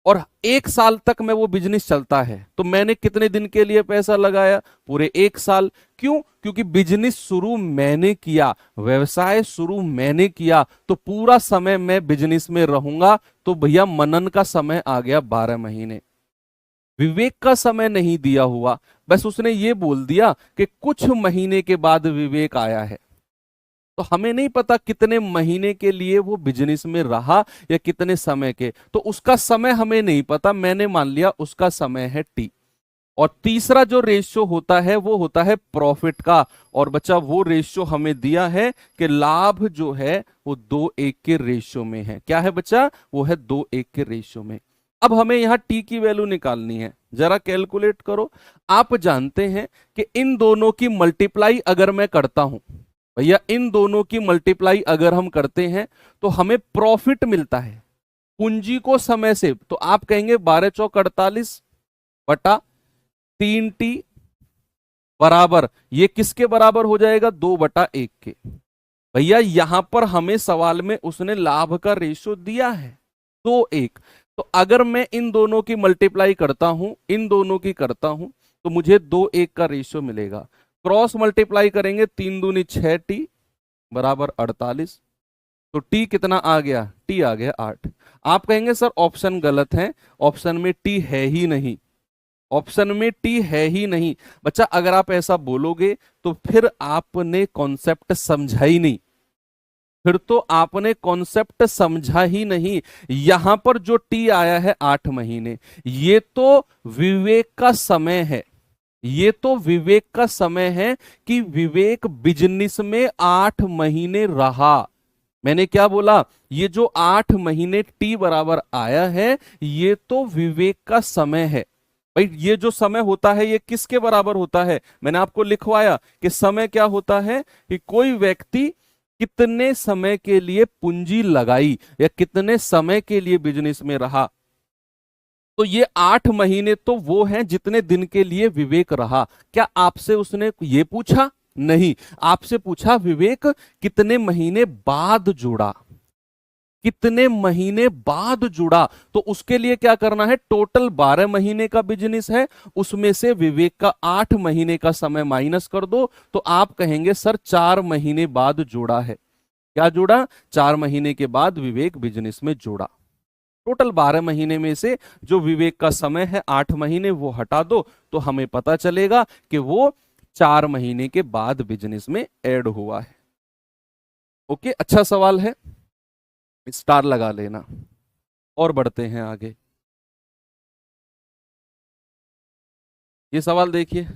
Speaker 1: और 1 साल तक में वो बिजनेस चलता है, तो मैंने कितने दिन के लिए पैसा लगाया, पूरे 1 साल। क्यों, क्योंकि बिजनेस शुरू मैंने किया, व्यवसाय शुरू मैंने किया, तो पूरा समय मैं बिजनेस में रहूंगा। तो भैया मनन का समय आ गया 12 महीने। विवेक का समय नहीं दिया हुआ, बस उसने ये बोल दिया कि कुछ महीने के बाद विवेक आया है। तो हमें नहीं पता कितने महीने के लिए वो बिजनेस में रहा या कितने समय के, तो उसका समय हमें नहीं पता, मैंने मान लिया उसका समय है टी। और तीसरा जो रेशियो होता है वो होता है प्रॉफिट का। और बच्चा वो रेशियो हमें दिया है कि लाभ जो है वो 2:1 के रेशियो में है। क्या है बच्चा, वो है 2:1 के रेशियो में। अब हमें यहां टी की वैल्यू निकालनी है, जरा कैलकुलेट करो। आप जानते हैं कि इन दोनों की मल्टीप्लाई अगर मैं करता हूं, भैया इन दोनों की मल्टीप्लाई अगर हम करते हैं तो हमें प्रॉफिट मिलता है पूंजी को समय से। तो आप कहेंगे 12 चौक 48 बटा 3T बराबर, ये किसके बराबर हो जाएगा, 2/1 के। भैया यहां पर हमें सवाल में उसने लाभ का रेशियो दिया है 2:1। तो अगर मैं इन दोनों की मल्टीप्लाई करता हूं, इन दोनों की करता हूं, तो मुझे 2:1 का रेशियो मिलेगा। क्रॉस मल्टीप्लाई करेंगे, 3 दूनी 6T बराबर 48। तो टी कितना आ गया, टी आ गया 8। आप कहेंगे सर ऑप्शन गलत है, ऑप्शन में टी है ही नहीं, ऑप्शन में टी है ही नहीं। बच्चा अगर आप ऐसा बोलोगे तो फिर आपने कॉन्सेप्ट समझा ही नहीं, फिर तो आपने कॉन्सेप्ट समझा ही नहीं। यहां पर जो टी आया है 8 महीने, ये तो विवेक का समय है, ये तो विवेक का समय है कि विवेक बिजनेस में 8 महीने रहा। मैंने क्या बोला, ये जो 8 महीने टी बराबर आया है, ये तो विवेक का समय है। भाई ये जो समय होता है ये किसके बराबर होता है, मैंने आपको लिखवाया कि समय क्या होता है कि कोई व्यक्ति कितने समय के लिए पूंजी लगाई या कितने समय के लिए बिजनेस में रहा। तो ये 8 महीने तो वो हैं जितने दिन के लिए विवेक रहा। क्या आपसे उसने ये पूछा, नहीं, आपसे पूछा विवेक कितने महीने बाद जुड़ा, कितने महीने बाद जुड़ा। तो उसके लिए क्या करना है, टोटल 12 महीने का बिजनेस है, उसमें से विवेक का 8 महीने का समय माइनस कर दो, तो आप कहेंगे सर 4 महीने बाद जुड़ा है। क्या जुड़ा, 4 महीने के बाद विवेक बिजनेस में जुड़ा। टोटल 12 महीने में से जो विवेक का समय है 8 महीने, वो हटा दो, तो हमें पता चलेगा कि वो 4 महीने के बाद बिजनेस में ऐड हुआ है। ओके, अच्छा सवाल है, स्टार लगा लेना। और बढ़ते हैं आगे, ये सवाल देखिए।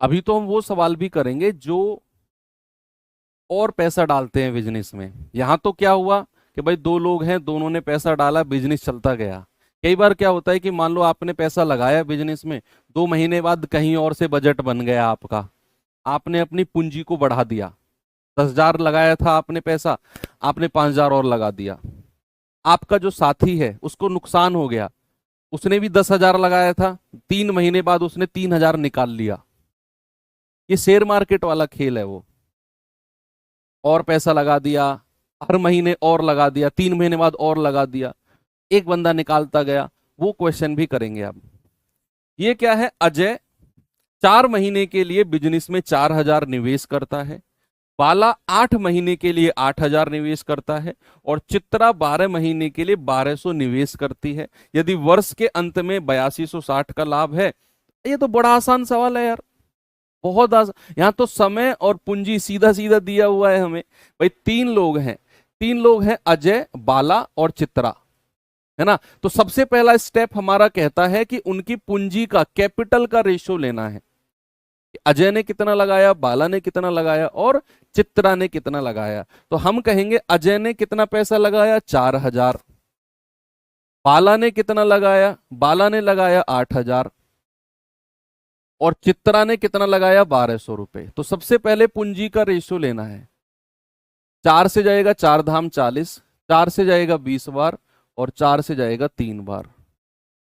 Speaker 1: अभी तो हम वो सवाल भी करेंगे जो और पैसा डालते हैं बिजनेस में। यहां तो क्या हुआ कि भाई दो लोग हैं, दोनों ने पैसा डाला, बिजनेस चलता गया। कई बार क्या होता है कि मान लो आपने पैसा लगाया बिजनेस में, 2 महीने बाद कहीं और से बजट बन गया आपका, आपने अपनी पूंजी को बढ़ा दिया। 10,000 लगाया था आपने पैसा, आपने 5,000 और लगा दिया। आपका जो साथी है उसको नुकसान हो गया, उसने भी 10,000 लगाया था, 3 महीने बाद उसने 3,000 निकाल लिया। ये शेयर मार्केट वाला खेल है वो। और पैसा लगा दिया, हर महीने और लगा दिया, 3 महीने बाद और लगा दिया, एक बंदा निकालता गया। वो क्वेश्चन भी करेंगे अब। ये क्या है, अजय 4 महीने के लिए बिजनेस में 4,000 निवेश करता है, बाला 8 महीने के लिए 8,000 निवेश करता है, और चित्रा 12 महीने के लिए 1,200 निवेश करती है। यदि वर्ष के अंत में 8,260 का लाभ है। ये तो बड़ा आसान सवाल है यार, बहुत आसान। यहाँ तो समय और पूंजी सीधा सीधा दिया हुआ है हमें। भाई 3 लोग हैं, 3 लोग हैं, अजय, बाला और चित्रा, है ना। तो सबसे पहला स्टेप हमारा कहता है कि उनकी पूंजी का, कैपिटल का रेशियो लेना है। अजय ने कितना लगाया, बाला ने कितना लगाया और चित्रा ने कितना लगाया। तो हम कहेंगे अजय ने कितना पैसा लगाया, 4,000। बाला ने कितना लगाया, बाला ने लगाया 8,000। और चित्रा ने कितना लगाया, 1,200 रुपए। तो सबसे पहले पूंजी का रेशियो लेना है। 4 से जाएगा 4 धाम 40, 4 से जाएगा 20 बार, और 4 से जाएगा 3 बार।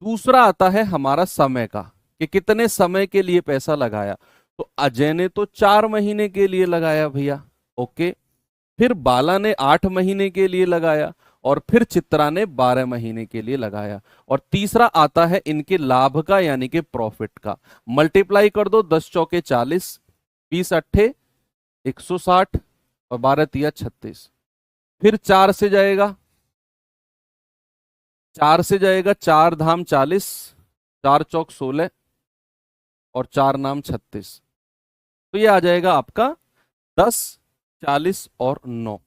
Speaker 1: दूसरा आता है हमारा समय का, कि कितने समय के लिए पैसा लगाया। तो अजय ने तो 4 महीने के लिए लगाया भैया, ओके। फिर बाला ने 8 महीने के लिए लगाया, और फिर चित्रा ने 12 महीने के लिए लगाया। और तीसरा आता है इनके लाभ का, यानी कि प्रॉफिट का। मल्टीप्लाई कर दो, 10 चौके 40, 20 अट्ठे 160, और 12 तिया 36। फिर 4 से जाएगा 4 धाम 40, 4 चौक 16, और 4 नाम 36। तो ये आ जाएगा आपका 10, 40 और 9।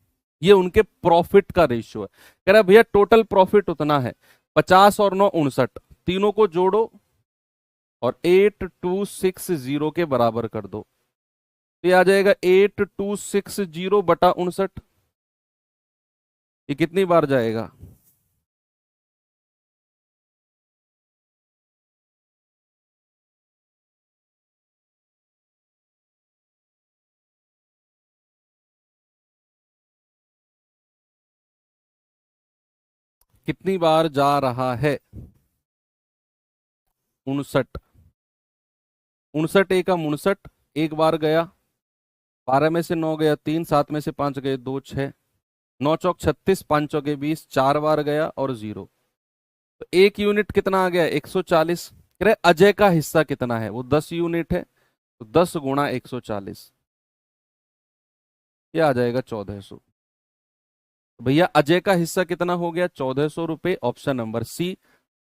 Speaker 1: ये उनके प्रॉफिट का रेशियो है। कह रहा भैया टोटल प्रॉफिट उतना है, 50 और 9 59, तीनों को जोड़ो और 8260 के बराबर कर दो। तो ये आ जाएगा 8260/59। ये कितनी बार जाएगा, कितनी बार जा रहा है, 59। 59 एक बार गया, 12 में से 9 गया 3, 7 में से 5 गए 2, 6, 9 चौक 36, 5 चौके 20, 4 बार गया और 0। तो 1 यूनिट कितना आ गया, 140। कह रहे अजय का हिस्सा कितना है, वो 10 यूनिट है, तो 10 × 140, ये आ जाएगा 1,400। तो भैया अजय का हिस्सा कितना हो गया, 1,400 रुपये। ऑप्शन नंबर सी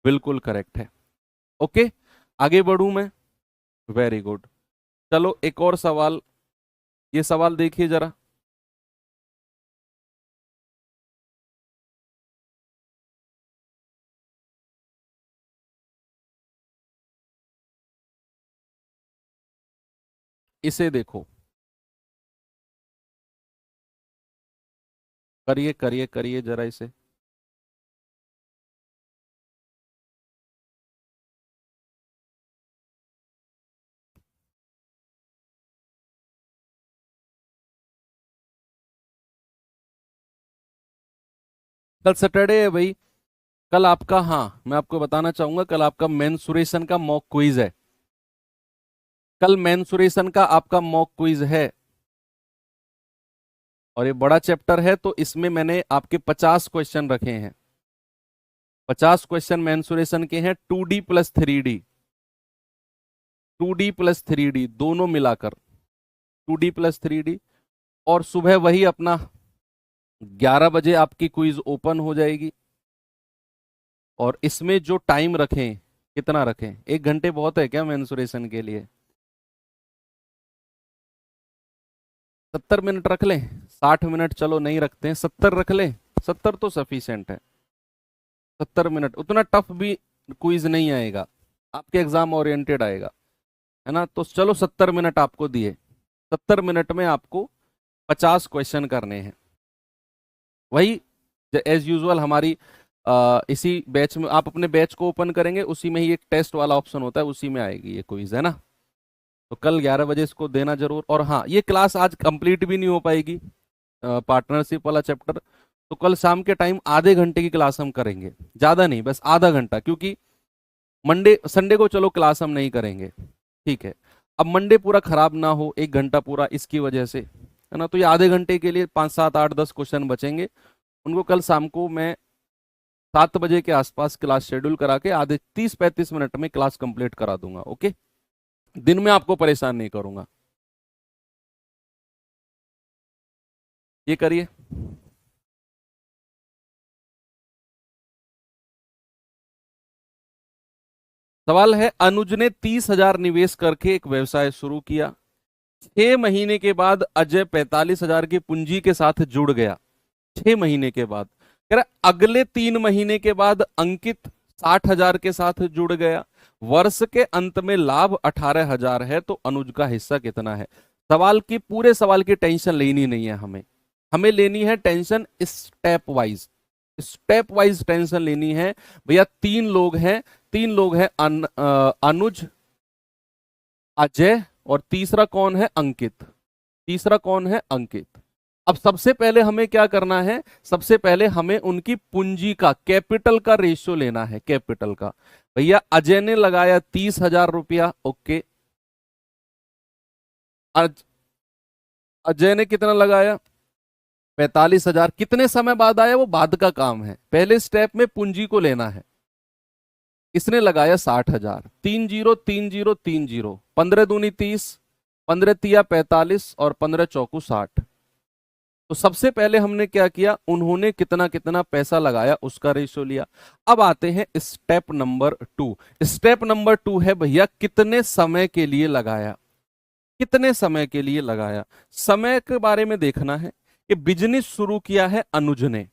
Speaker 1: बिल्कुल करेक्ट है। ओके, आगे बढ़ू मैं, वेरी गुड। चलो एक और सवाल, ये सवाल देखिए जरा। इसे देखो, करिए करिए करिए जरा इसे। कल सैटरडे है भाई, कल आपका, हाँ मैं आपको बताना चाहूंगा, कल आपका मेंसुरेशन का मॉक क्विज है। कल मेंसुरेशन का आपका मॉक क्विज है, और ये बड़ा चैप्टर है, तो इसमें मैंने आपके 50 क्वेश्चन रखे हैं। 50 क्वेश्चन मेंसुरेशन के हैं, 2D+3D, 2D+3D दोनों मिलाकर, 2D+3D। और सुबह वही अपना 11 बजे आपकी क्विज ओपन हो जाएगी। और इसमें जो टाइम रखें, कितना रखें, 1 घंटे बहुत है क्या मेंसुरेशन के लिए? 70 मिनट रख लें, 60 मिनट चलो नहीं रखते हैं, 70 रख लें। 70 तो सफिशिएंट है। 70 मिनट, उतना टफ भी क्विज नहीं आएगा, आपके एग्जाम ओरिएंटेड आएगा, है ना। तो चलो 70 मिनट आपको दिए, 70 मिनट में आपको 50 क्वेश्चन करने हैं। वही एज यूजुअल हमारी इसी बैच में, आप अपने बैच को ओपन करेंगे उसी में ही एक टेस्ट वाला ऑप्शन होता है, उसी में आएगी ये क्विज, है ना। तो कल 11 बजे इसको देना जरूर। और हाँ, ये क्लास आज कंप्लीट भी नहीं हो पाएगी, पार्टनरशिप वाला चैप्टर। तो कल शाम के टाइम आधे घंटे की क्लास हम करेंगे, ज्यादा नहीं, बस आधा घंटा, क्योंकि मंडे संडे को चलो क्लास हम नहीं करेंगे, ठीक है। अब मंडे पूरा खराब ना हो, 1 घंटा पूरा इसकी वजह से, है ना। तो ये आधे घंटे के लिए 5 7 8 10 क्वेश्चन बचेंगे, उनको कल शाम को मैं 7 बजे के आसपास क्लास शेड्यूल करा के आधे 30 35 मिनट में क्लास कंप्लीट करा दूंगा। ओके, दिन में आपको परेशान नहीं करूंगा। ये करिए। सवाल है, अनुज ने 30,000 निवेश करके एक व्यवसाय शुरू किया। 6 महीने के बाद अजय 45,000 की पूंजी के साथ जुड़ गया। 6 महीने के बाद, कह रहा अगले 3 महीने के बाद अंकित 60,000 के साथ जुड़ गया। वर्ष के अंत में लाभ 18,000 है, तो अनुज का हिस्सा कितना है। सवाल की, पूरे सवाल की टेंशन लेनी नहीं है हमें, हमें लेनी है tension step wise, step wise tension लेनी है। भैया 3 लोग हैं, 3 लोग हैं, अनुज, अजय, और तीसरा कौन है, अंकित। तीसरा कौन है, अंकित। अब सबसे पहले हमें क्या करना है, सबसे पहले हमें उनकी पूंजी का, कैपिटल का रेशियो लेना है, कैपिटल का। भैया अजय ने लगाया 30,000 रुपया, ओके। अजय ने कितना लगाया, 45,000। कितने समय बाद आया, वो बाद का काम है, पहले स्टेप में पूंजी को लेना है। इसने लगाया 60,000, 30 15 दूनी 30, 15 तिया 45 और 15 चौकू 60। तो सबसे पहले हमने क्या किया, उन्होंने कितना कितना पैसा लगाया उसका रेशियो लिया। अब आते हैं स्टेप नंबर 2। स्टेप नंबर 2 है भैया कितने समय के लिए लगाया, कितने समय के लिए लगाया। समय के बारे में देखना है कि बिजनेस शुरू किया है अनुज ने,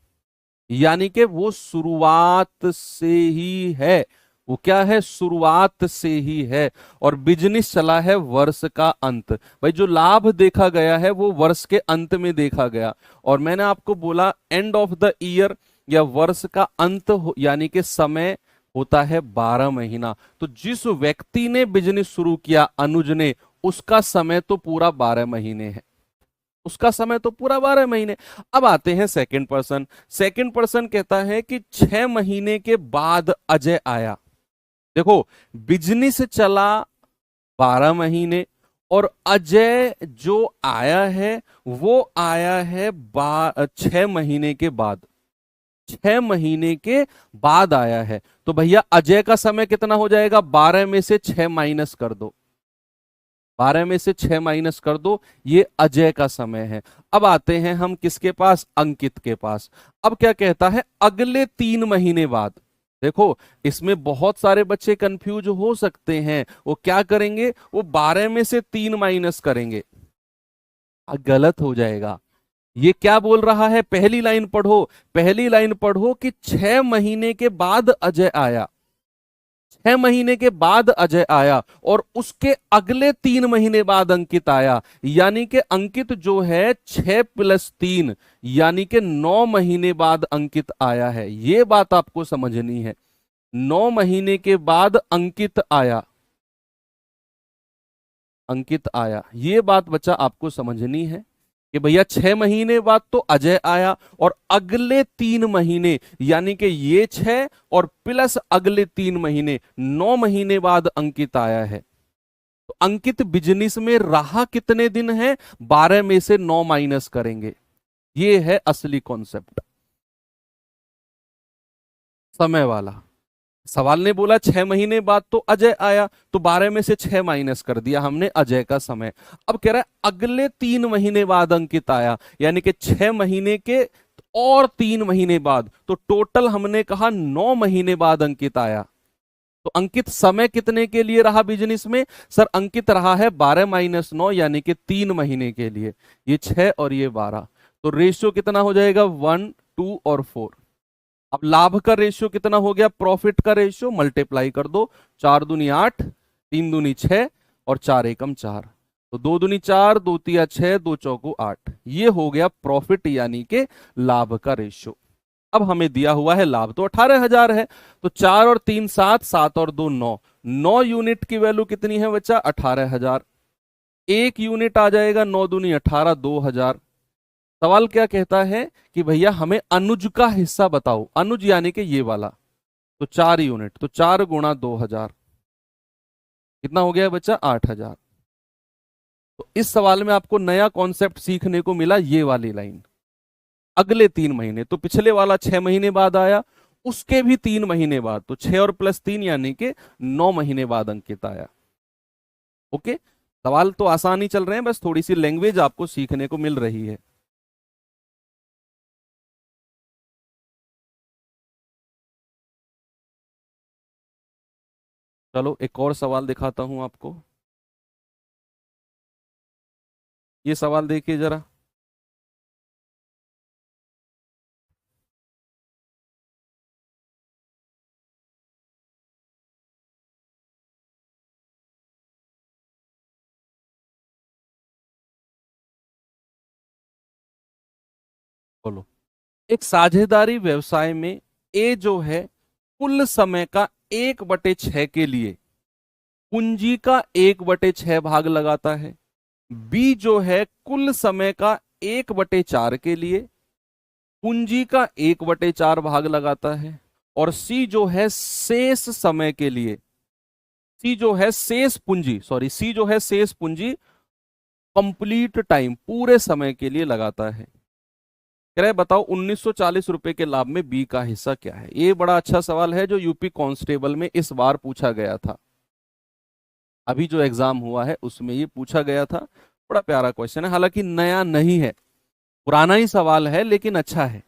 Speaker 1: यानी कि वो शुरुआत से ही है, वो क्या है, शुरुआत से ही है। और बिजनेस चला है वर्ष का अंत, भाई जो लाभ देखा गया है वो वर्ष के अंत में देखा गया। और मैंने आपको बोला एंड ऑफ द ईयर या वर्ष का अंत यानी कि समय होता है 12 महीना। तो जिस व्यक्ति ने बिजनेस शुरू किया अनुज ने, उसका समय तो पूरा 12 महीने है, उसका समय तो पूरा 12 महीने। अब आते हैं सेकंड पर्सन। सेकंड पर्सन कहता है कि 6 महीने के बाद अजय आया। देखो बिजनेस चला 12 महीने और अजय जो आया है वो आया है 6 महीने के बाद, 6 महीने के बाद आया है। तो भैया अजय का समय कितना हो जाएगा, 12 में से 6 माइनस कर दो, 12 में से 6 माइनस कर दो, ये अजय का समय है। अब आते हैं हम किसके पास, अंकित के पास। अब क्या कहता है, अगले 3 महीने बाद। देखो इसमें बहुत सारे बच्चे कंफ्यूज हो सकते हैं, वो क्या करेंगे, वो 12 में से 3 माइनस करेंगे, गलत हो जाएगा। ये क्या बोल रहा है, पहली लाइन पढ़ो, पहली लाइन पढ़ो कि 6 महीने के बाद अजय आया, 6 महीने के बाद अजय आया और उसके अगले 3 महीने बाद अंकित आया, यानी कि अंकित जो है 6 + 3 यानी कि 9 महीने बाद अंकित आया है। ये बात आपको समझनी है, 9 महीने के बाद अंकित आया, अंकित आया, ये बात बच्चा आपको समझनी है कि भैया 6 महीने बाद तो अजय आया और अगले 3 महीने यानी कि ये 6 और प्लस अगले 3 महीने, 9 महीने बाद अंकित आया है। तो अंकित बिजनेस में रहा कितने दिन है, 12 में से 9 माइनस करेंगे। ये है असली कॉन्सेप्ट, समय वाला। सवाल ने बोला 6 महीने बाद तो अजय आया, तो 12 में से 6 माइनस कर दिया हमने अजय का समय। अब कह रहा है अगले 3 महीने बाद अंकित आया, यानी कि 6 महीने के और 3 महीने बाद, तो टोटल हमने कहा 9 महीने बाद अंकित आया। तो अंकित समय कितने के लिए रहा बिजनेस में, सर अंकित रहा है 12 - 9 यानी कि 3 महीने के लिए, ये 6 और ये 12। तो रेशियो कितना हो जाएगा, 1 2 और 4। अब लाभ का रेशियो कितना हो गया, प्रॉफिट का रेशियो, मल्टीप्लाई कर दो, 4 दूनी 8, 3 दूनी 6 और 4 एकम 4, तो 2 दूनी 4, 2 तिया 6, 2 चौको 8। ये हो गया प्रॉफिट यानी के लाभ का रेशियो। अब हमें दिया हुआ है लाभ तो 18,000 है, तो 4 और 3 7, 7 और 2 9, 9 यूनिट की वैल्यू कितनी है बच्चा 18,000। एक यूनिट आ जाएगा 9 दूनी 18, 2,000। सवाल क्या कहता है कि भैया हमें अनुज का हिस्सा बताओ, अनुज यानी कि ये वाला, तो 4 यूनिट, तो 4 गुणा 2,000 कितना हो गया बच्चा 8,000। तो इस सवाल में आपको नया कॉन्सेप्ट सीखने को मिला, ये वाली लाइन अगले 3 महीने, तो पिछले वाला 6 महीने बाद आया, उसके भी 3 महीने बाद, तो 6 और प्लस 3 यानी कि 9 महीने बाद अंकित आया। ओके, सवाल तो आसान ही चल रहे हैं, बस थोड़ी सी लैंग्वेज आपको सीखने को मिल रही है। चलो एक और सवाल दिखाता हूं आपको, ये सवाल देखिए जरा। बोलो, एक साझेदारी व्यवसाय में ए जो है कुल समय का 1/6 के लिए पूंजी का 1/6 भाग लगाता है, बी जो है कुल समय का 1/4 के लिए पूंजी का 1/4 भाग लगाता है, और सी जो है शेष समय के लिए, सी जो है शेष पूंजी, सॉरी सी जो है शेष पूंजी कंप्लीट टाइम पूरे समय के लिए लगाता है। कह रहे बताओ 1940 रुपए के लाभ में बी का हिस्सा क्या है। ये बड़ा अच्छा सवाल है जो यूपी कांस्टेबल में इस बार पूछा गया था, अभी जो एग्जाम हुआ है उसमें ये पूछा गया था। बड़ा प्यारा क्वेश्चन है, हालांकि नया नहीं है, पुराना ही सवाल है लेकिन अच्छा है,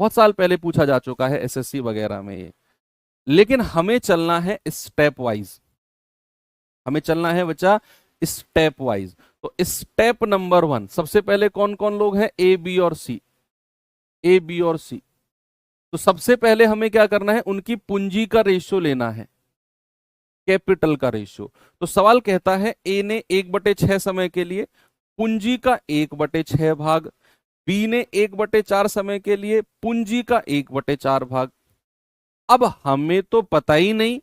Speaker 1: बहुत साल पहले पूछा जा चुका है एसएससी वगैरह में ये। लेकिन हमें चलना है स्टेप वाइज, हमें चलना है बच्चा स्टेप वाइज। तो स्टेप नंबर 1, सबसे पहले कौन कौन लोग हैं, ए बी और सी, ए बी और सी। तो सबसे पहले हमें क्या करना है, उनकी पूंजी का रेशियो लेना है, कैपिटल का रेशियो। तो सवाल कहता है ए ने 1/6 समय के लिए पूंजी का 1/6 भाग, बी ने 1/4 समय के लिए पूंजी का 1/4 भाग। अब हमें तो पता ही नहीं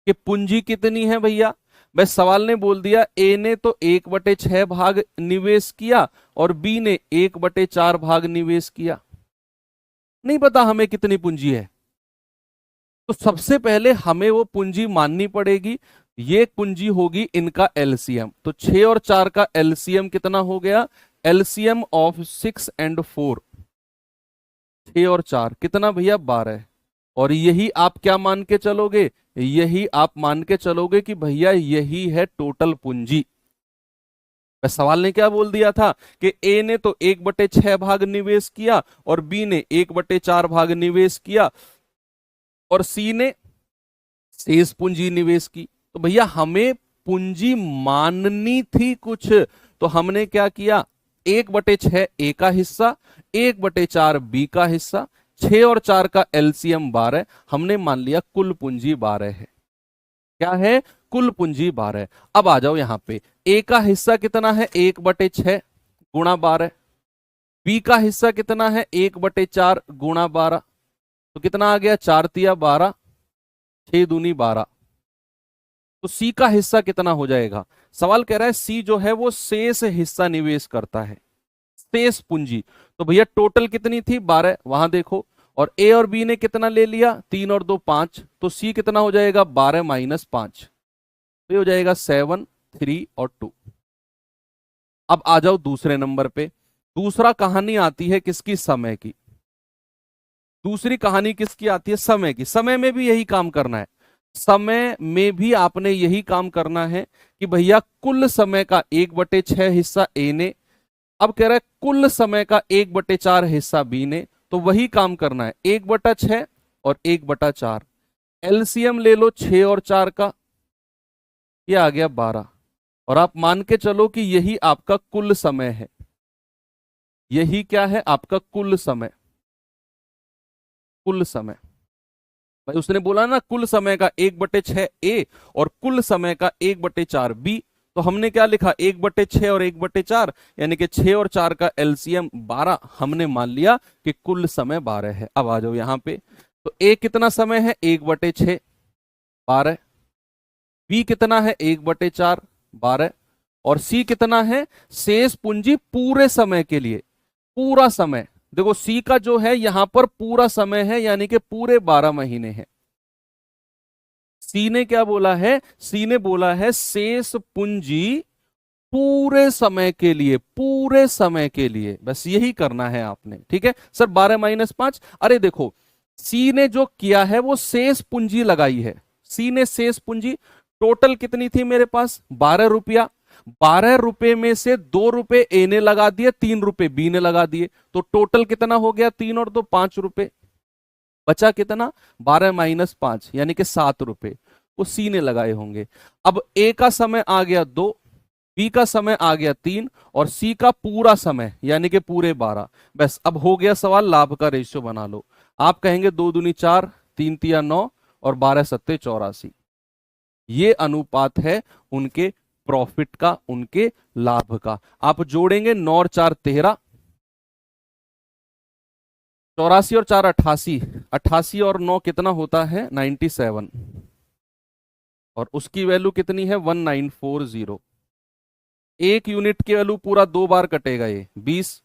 Speaker 1: कि पूंजी कितनी है भैया, बस सवाल ने बोल दिया ए ने तो 1/6 भाग निवेश किया और बी ने 1/4 भाग निवेश किया, नहीं पता हमें कितनी पूंजी है। तो सबसे पहले हमें वो पूंजी माननी पड़ेगी, ये पूंजी होगी इनका एलसीएम। तो 6 और 4 का एलसीएम कितना हो गया, एलसीएम ऑफ 6 and 4, 6 और 4 कितना भैया 12। और यही आप क्या मान के चलोगे, यही आप मान के चलोगे कि भैया यही है टोटल पूंजी। सवाल ने क्या बोल दिया था कि ए ने तो 1/6 भाग निवेश किया और बी ने 1/4 भाग निवेश किया और सी ने शेष पूंजी निवेश की। तो भैया हमें पूंजी माननी थी कुछ, तो हमने क्या किया, 1/6 ए का हिस्सा, 1/4 बी का हिस्सा, 6 और 4 का एलसीएम 12, हमने मान लिया कुल पूंजी 12 है। क्या है, कुल पूंजी 12। अब आ जाओ यहां पे, ए का हिस्सा कितना है 1/6 गुणा 12, बी का हिस्सा कितना है 1/4 गुणा 12, तो कितना आ गया 4 तिया 12, 6 दूनी 12। तो सी का हिस्सा कितना हो जाएगा, सवाल कह रहा है सी जो है वो शेष हिस्सा निवेश करता है, शेष पूंजी। तो भैया टोटल कितनी थी 12, वहां देखो, और ए और बी ने कितना ले लिया 3 और 2 5, तो सी कितना हो जाएगा 12 माइनस 5, तो ये हो जाएगा 7 3 और 2। अब आ जाओ दूसरे नंबर पे, दूसरा कहानी आती है किसकी, समय की। दूसरी कहानी किसकी आती है, समय की। समय में भी यही काम करना है, समय में भी आपने यही काम करना है कि भैया कुल समय का 1/6 हिस्सा ए ने, अब कह रहा है कुल समय का 1/4 हिस्सा बी ने, तो वही काम करना है 1/6 और 1/4। एलसीएम ले लो 6 और 4 का, ये आ गया 12, और आप मान के चलो कि यही आपका कुल समय है, यही क्या है आपका कुल समय, कुल समय। भाई उसने बोला ना कुल समय का 1/6 ए और कुल समय का 1/4 बी, तो हमने क्या लिखा 1/6 और 1/4, यानी कि 6 और 4 का एलसीएम 12, हमने मान लिया कि कुल समय 12 है। अब आ जाओ यहां पे, तो ए कितना समय है 1/6 12, बी कितना है 1/4 12, और सी कितना है शेष पूंजी पूरे समय के लिए, पूरा समय। देखो सी का जो है यहां पर पूरा समय है, यानी कि पूरे 12 महीने हैं। सी ने क्या बोला है, सी ने बोला है शेष पूंजी पूरे समय के लिए, पूरे समय के लिए, बस यही करना है आपने। ठीक है सर 12 - 5, अरे देखो सी ने जो किया है वो शेष पूंजी लगाई है। सी ने शेष पूंजी टोटल कितनी थी मेरे पास 12 रुपया, 12 रुपए में से 2 रुपए ए ने लगा दिए, 3 रुपए बी ने लगा दिए, तो टोटल कितना हो गया 3 और 2 5 रुपए, बचा कितना 12 - 5 यानी कि 7 रुपए, वो सी ने लगाए होंगे। अब ए का समय आ गया 2, बी का समय आ गया 3 और सी का पूरा समय यानी कि पूरे 12। बस अब हो गया सवाल, लाभ का रेशियो बना लो। आप कहेंगे 2 दूनी 4, 3 तिया 9 और 12 सत्ते 84, ये अनुपात है उनके प्रॉफिट का, उनके लाभ का। आप जोड़ेंगे 9 और 4 13, 84 और 4 88, 88 और 9 कितना होता है 97, और उसकी वैल्यू कितनी है 1940। एक यूनिट की वैल्यू पूरा 2 बार कटेगा ये 20,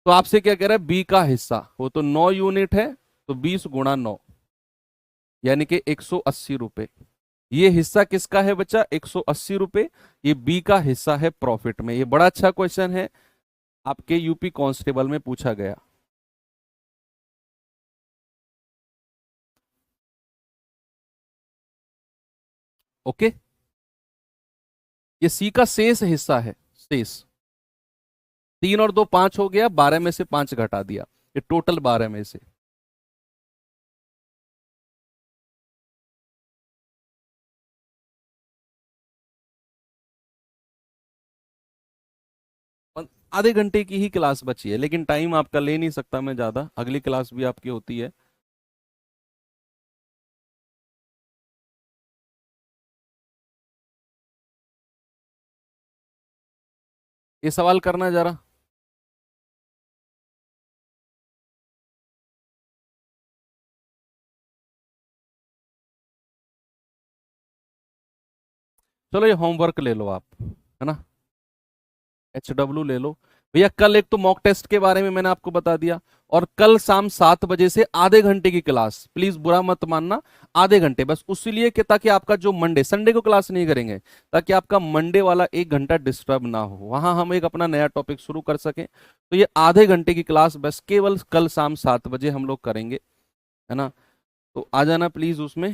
Speaker 1: तो आपसे क्या कह रहा है बी का हिस्सा, वो तो 9 यूनिट है, तो 20 गुणा 9 यानी कि 180 रुपए। ये हिस्सा किसका है बच्चा 180 रुपए, ये बी का हिस्सा है प्रॉफिट में। ये बड़ा अच्छा क्वेश्चन है, आपके यूपी कांस्टेबल में पूछा गया। ओके, ये सी का शेष हिस्सा है, शेष 3 और 2 5 हो गया, 12 में से 5 घटा दिया, ये टोटल 12 में से। आधे घंटे की ही क्लास बची है, लेकिन टाइम आपका ले नहीं सकता मैं ज्यादा, अगली क्लास भी आपकी होती है। ये सवाल करना जरा। चलो ये होमवर्क ले लो आप, है ना, HW ले लो भैया। कल एक तो मॉक टेस्ट के बारे में मैंने आपको बता दिया, और कल शाम 7 बजे से आधे घंटे की क्लास, प्लीज बुरा मत मानना, आधे घंटे बस, उसीलिए कि ताकि आपका जो मंडे, संडे को क्लास नहीं करेंगे, ताकि आपका मंडे वाला 1 घंटा डिस्टर्ब ना हो, वहां हम एक अपना नया टॉपिक शुरू कर सकें। तो ये आधे घंटे की क्लास बस केवल कल शाम 7 बजे हम लोग करेंगे, है ना, तो आ जाना प्लीज उसमें।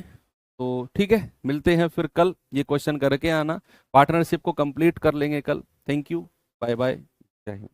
Speaker 1: तो ठीक है, मिलते हैं फिर कल, ये क्वेश्चन करके आना, पार्टनरशिप को कंप्लीट कर लेंगे कल। थैंक यू, बाय बाय, जय हिंद।